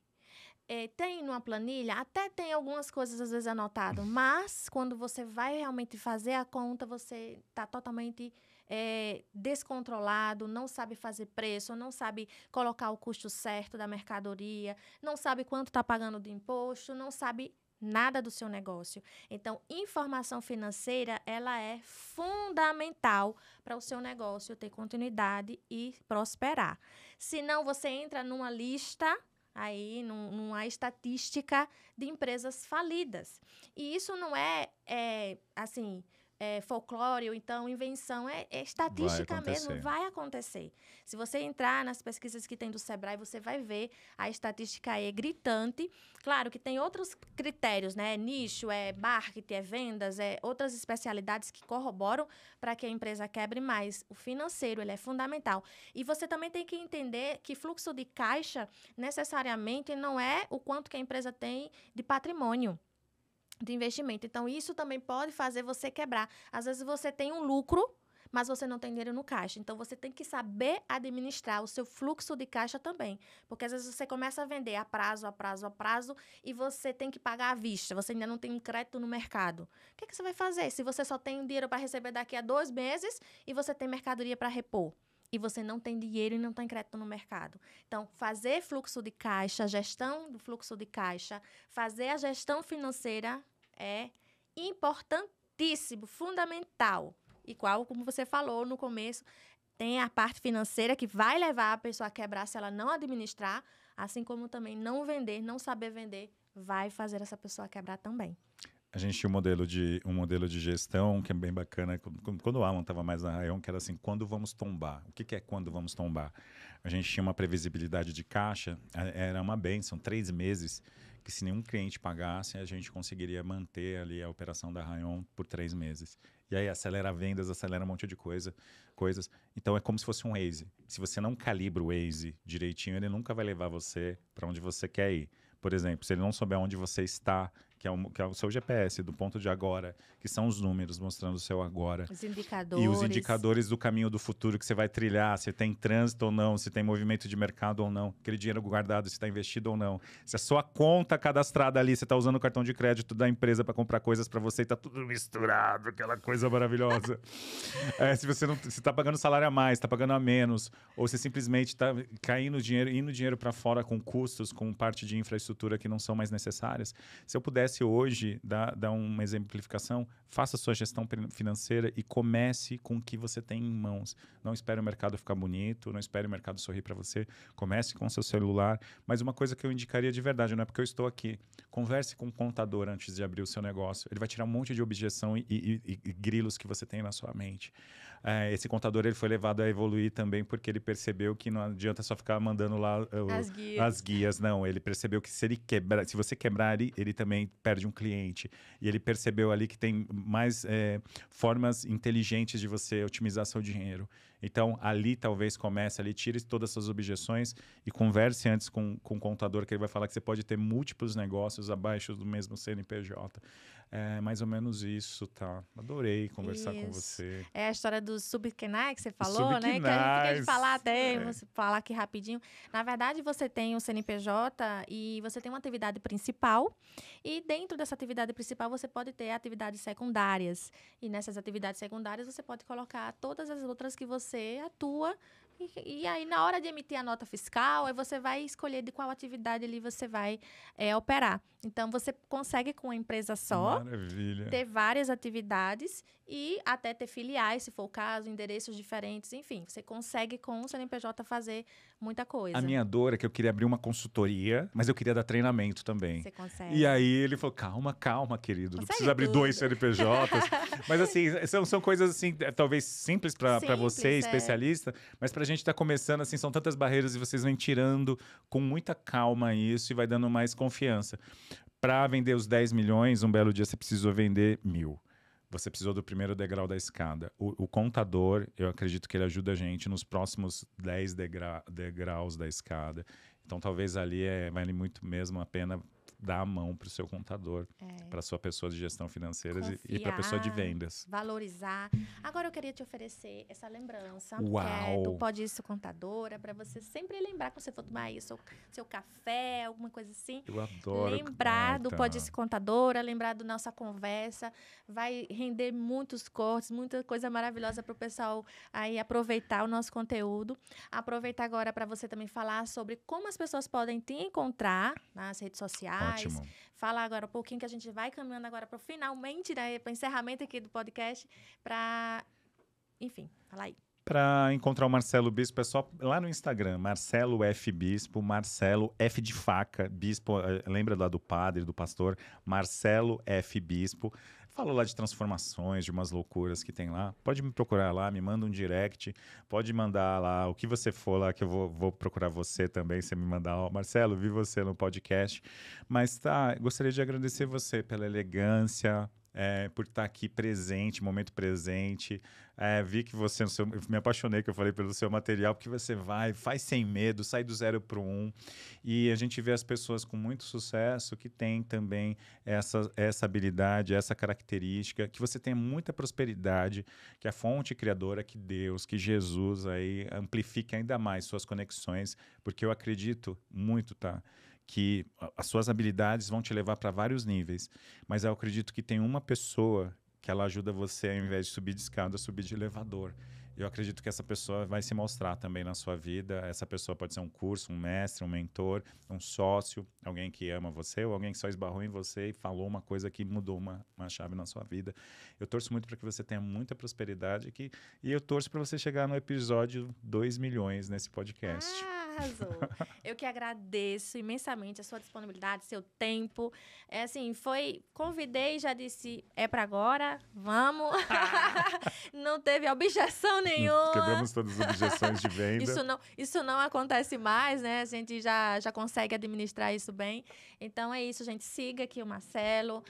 Tem numa planilha, até tem algumas coisas às vezes anotado, mas quando você vai realmente fazer a conta, você está totalmente descontrolado, não sabe fazer preço, não sabe colocar o custo certo da mercadoria, não sabe quanto está pagando de imposto, não sabe nada do seu negócio. Então, informação financeira, ela é fundamental para o seu negócio ter continuidade e prosperar. Senão, você entra numa lista aí numa estatística de empresas falidas. E isso não é assim, folclore ou então invenção, é estatística mesmo, vai acontecer. Se você entrar nas pesquisas que tem do Sebrae, você vai ver a estatística é gritante. Claro que tem outros critérios, né? É nicho, é marketing, é vendas, é outras especialidades que corroboram para que a empresa quebre, mas o financeiro, ele é fundamental. E você também tem que entender que fluxo de caixa necessariamente não é o quanto que a empresa tem de patrimônio, de investimento. Então, isso também pode fazer você quebrar. Às vezes, você tem um lucro, mas você não tem dinheiro no caixa. Então, você tem que saber administrar o seu fluxo de caixa também. Porque, às vezes, você começa a vender a prazo, e você tem que pagar à vista. Você ainda não tem um crédito no mercado. O que você vai fazer se você só tem um dinheiro para receber daqui a 2 meses e você tem mercadoria para repor? E você não tem dinheiro e não tem crédito no mercado. Então, fazer fluxo de caixa, gestão do fluxo de caixa, fazer a gestão financeira é importantíssimo, fundamental. E qual, como você falou no começo, tem a parte financeira que vai levar a pessoa a quebrar se ela não administrar, assim como também não vender, não saber vender, vai fazer essa pessoa quebrar também. A gente tinha um modelo de gestão que é bem bacana. Quando o Alan estava mais na Rayon, que era assim, quando vamos tombar? O que é quando vamos tombar? A gente tinha uma previsibilidade de caixa, era uma bênção, 3 meses, que se nenhum cliente pagasse, a gente conseguiria manter ali a operação da Rayon por 3 meses. E aí acelera vendas, acelera um monte de coisas. Então é como se fosse um Waze. Se você não calibra o Waze direitinho, ele nunca vai levar você para onde você quer ir. Por exemplo, se ele não souber onde você está, que é o seu GPS, do ponto de agora, que são os números mostrando o seu agora. Os indicadores. E os indicadores do caminho do futuro que você vai trilhar, se tem trânsito ou não, se tem movimento de mercado ou não, aquele dinheiro guardado, se está investido ou não. Se a sua conta cadastrada ali, você está usando o cartão de crédito da empresa para comprar coisas para você e está tudo misturado, aquela coisa maravilhosa. Se você não está pagando salário a mais, está pagando a menos, ou se simplesmente está indo dinheiro para fora com custos, com parte de infraestrutura que não são mais necessárias. Se eu pudesse hoje dar uma exemplificação, faça sua gestão financeira e comece com o que você tem em mãos. Não espere o mercado ficar bonito, não espere o mercado sorrir para você. Comece com o seu celular. Mas uma coisa que eu indicaria de verdade, não é porque eu estou aqui. Converse com o contador antes de abrir o seu negócio. Ele vai tirar um monte de objeção e grilos que você tem na sua mente. esse contador ele foi levado a evoluir também porque ele percebeu que não adianta só ficar mandando lá as guias. Não, ele percebeu que se você quebrar, ele também perde um cliente. E ele percebeu ali que tem mais formas inteligentes de você otimizar seu dinheiro. Então, ali talvez comece, ali tire todas essas objeções e converse antes com o contador, que ele vai falar que você pode ter múltiplos negócios abaixo do mesmo CNPJ. É mais ou menos isso, tá? Adorei conversar com você. É a história dos subquenais que você falou, né? Que a gente fica de falar até, vou falar aqui rapidinho. Na verdade, você tem o CNPJ e você tem uma atividade principal. E dentro dessa atividade principal, você pode ter atividades secundárias. E nessas atividades secundárias, você pode colocar todas as outras que você atua. E aí, na hora de emitir a nota fiscal, aí você vai escolher de qual atividade ali você vai operar. Então, você consegue, com uma empresa só, ter várias atividades e até ter filiais, se for o caso, endereços diferentes, enfim. Você consegue, com o CNPJ, fazer muita coisa. A minha dor é que eu queria abrir uma consultoria, mas eu queria dar treinamento também. Você consegue. E aí, ele falou, calma, querido. Não precisa abrir 2 CNPJs. Mas, assim, são coisas, assim, talvez simples para você, especialista, mas para a gente tá começando, assim, são tantas barreiras e vocês vêm tirando com muita calma isso e vai dando mais confiança. Para vender os 10 milhões, um belo dia você precisou vender 1.000. Você precisou do primeiro degrau da escada. O contador, eu acredito que ele ajuda a gente nos próximos 10 degraus da escada. Então, talvez ali vale muito mesmo a pena dar a mão para o seu contador, para a sua pessoa de gestão financeira e para a pessoa de vendas. Valorizar. Agora eu queria te oferecer essa lembrança Uau. do Pode Isso Contadora, para você sempre lembrar quando você for tomar aí seu café, alguma coisa assim. Eu adoro. Lembrar do Pode Isso Contadora, lembrar da nossa conversa. Vai render muitos cortes, muita coisa maravilhosa para o pessoal aí aproveitar o nosso conteúdo. Aproveitar agora para você também falar sobre como as pessoas podem te encontrar nas redes sociais. Ótimo. Falar agora um pouquinho que a gente vai caminhando agora para finalmente, né, para encerramento aqui do podcast, para, enfim, fala aí. Para encontrar o Marcelo Bispo, é só lá no Instagram, Marcelo F. Bispo, Marcelo F de faca, Bispo, lembra lá do padre, do pastor, Marcelo F. Bispo. Falo lá de transformações, de umas loucuras que tem lá. Pode me procurar lá, me manda um direct, pode mandar lá o que você for lá, que eu vou procurar você também, você me mandar, Marcelo, vi você no podcast. Mas gostaria de agradecer você pela elegância, por estar aqui presente, momento presente. Vi que você, me apaixonei que eu falei pelo seu material, porque você faz sem medo, sai do 0 para o 1. E a gente vê as pessoas com muito sucesso que têm também essa habilidade, essa característica, que você tenha muita prosperidade, que a fonte criadora, que Deus, que Jesus aí amplifique ainda mais suas conexões, porque eu acredito muito, que as suas habilidades vão te levar para vários níveis, mas eu acredito que tem uma pessoa que ela ajuda você, ao invés de subir de escada, subir de elevador. Eu acredito que essa pessoa vai se mostrar também na sua vida. Essa pessoa pode ser um curso, um mestre, um mentor, um sócio, alguém que ama você ou alguém que só esbarrou em você e falou uma coisa que mudou uma chave na sua vida. Eu torço muito para que você tenha muita prosperidade e eu torço para você chegar no episódio 2 milhões nesse podcast. Arrasou. Eu que agradeço imensamente a sua disponibilidade, seu tempo. Convidei e já disse, é para agora, vamos. Não teve objeção nenhuma. Quebramos todas as objeções de venda. Isso não acontece mais, né? A gente já consegue administrar isso bem. Então é isso, gente. Siga aqui o Marcelo,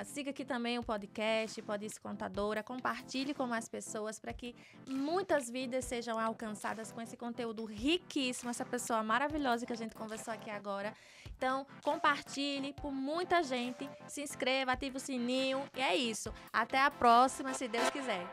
siga aqui também o podcast, Pode Isso Contadora. Compartilhe com mais pessoas para que muitas vidas sejam alcançadas com esse conteúdo riquíssimo, essa pessoa maravilhosa que a gente conversou aqui agora. Então, compartilhe por muita gente, se inscreva, ative o sininho e é isso. Até a próxima, se Deus quiser.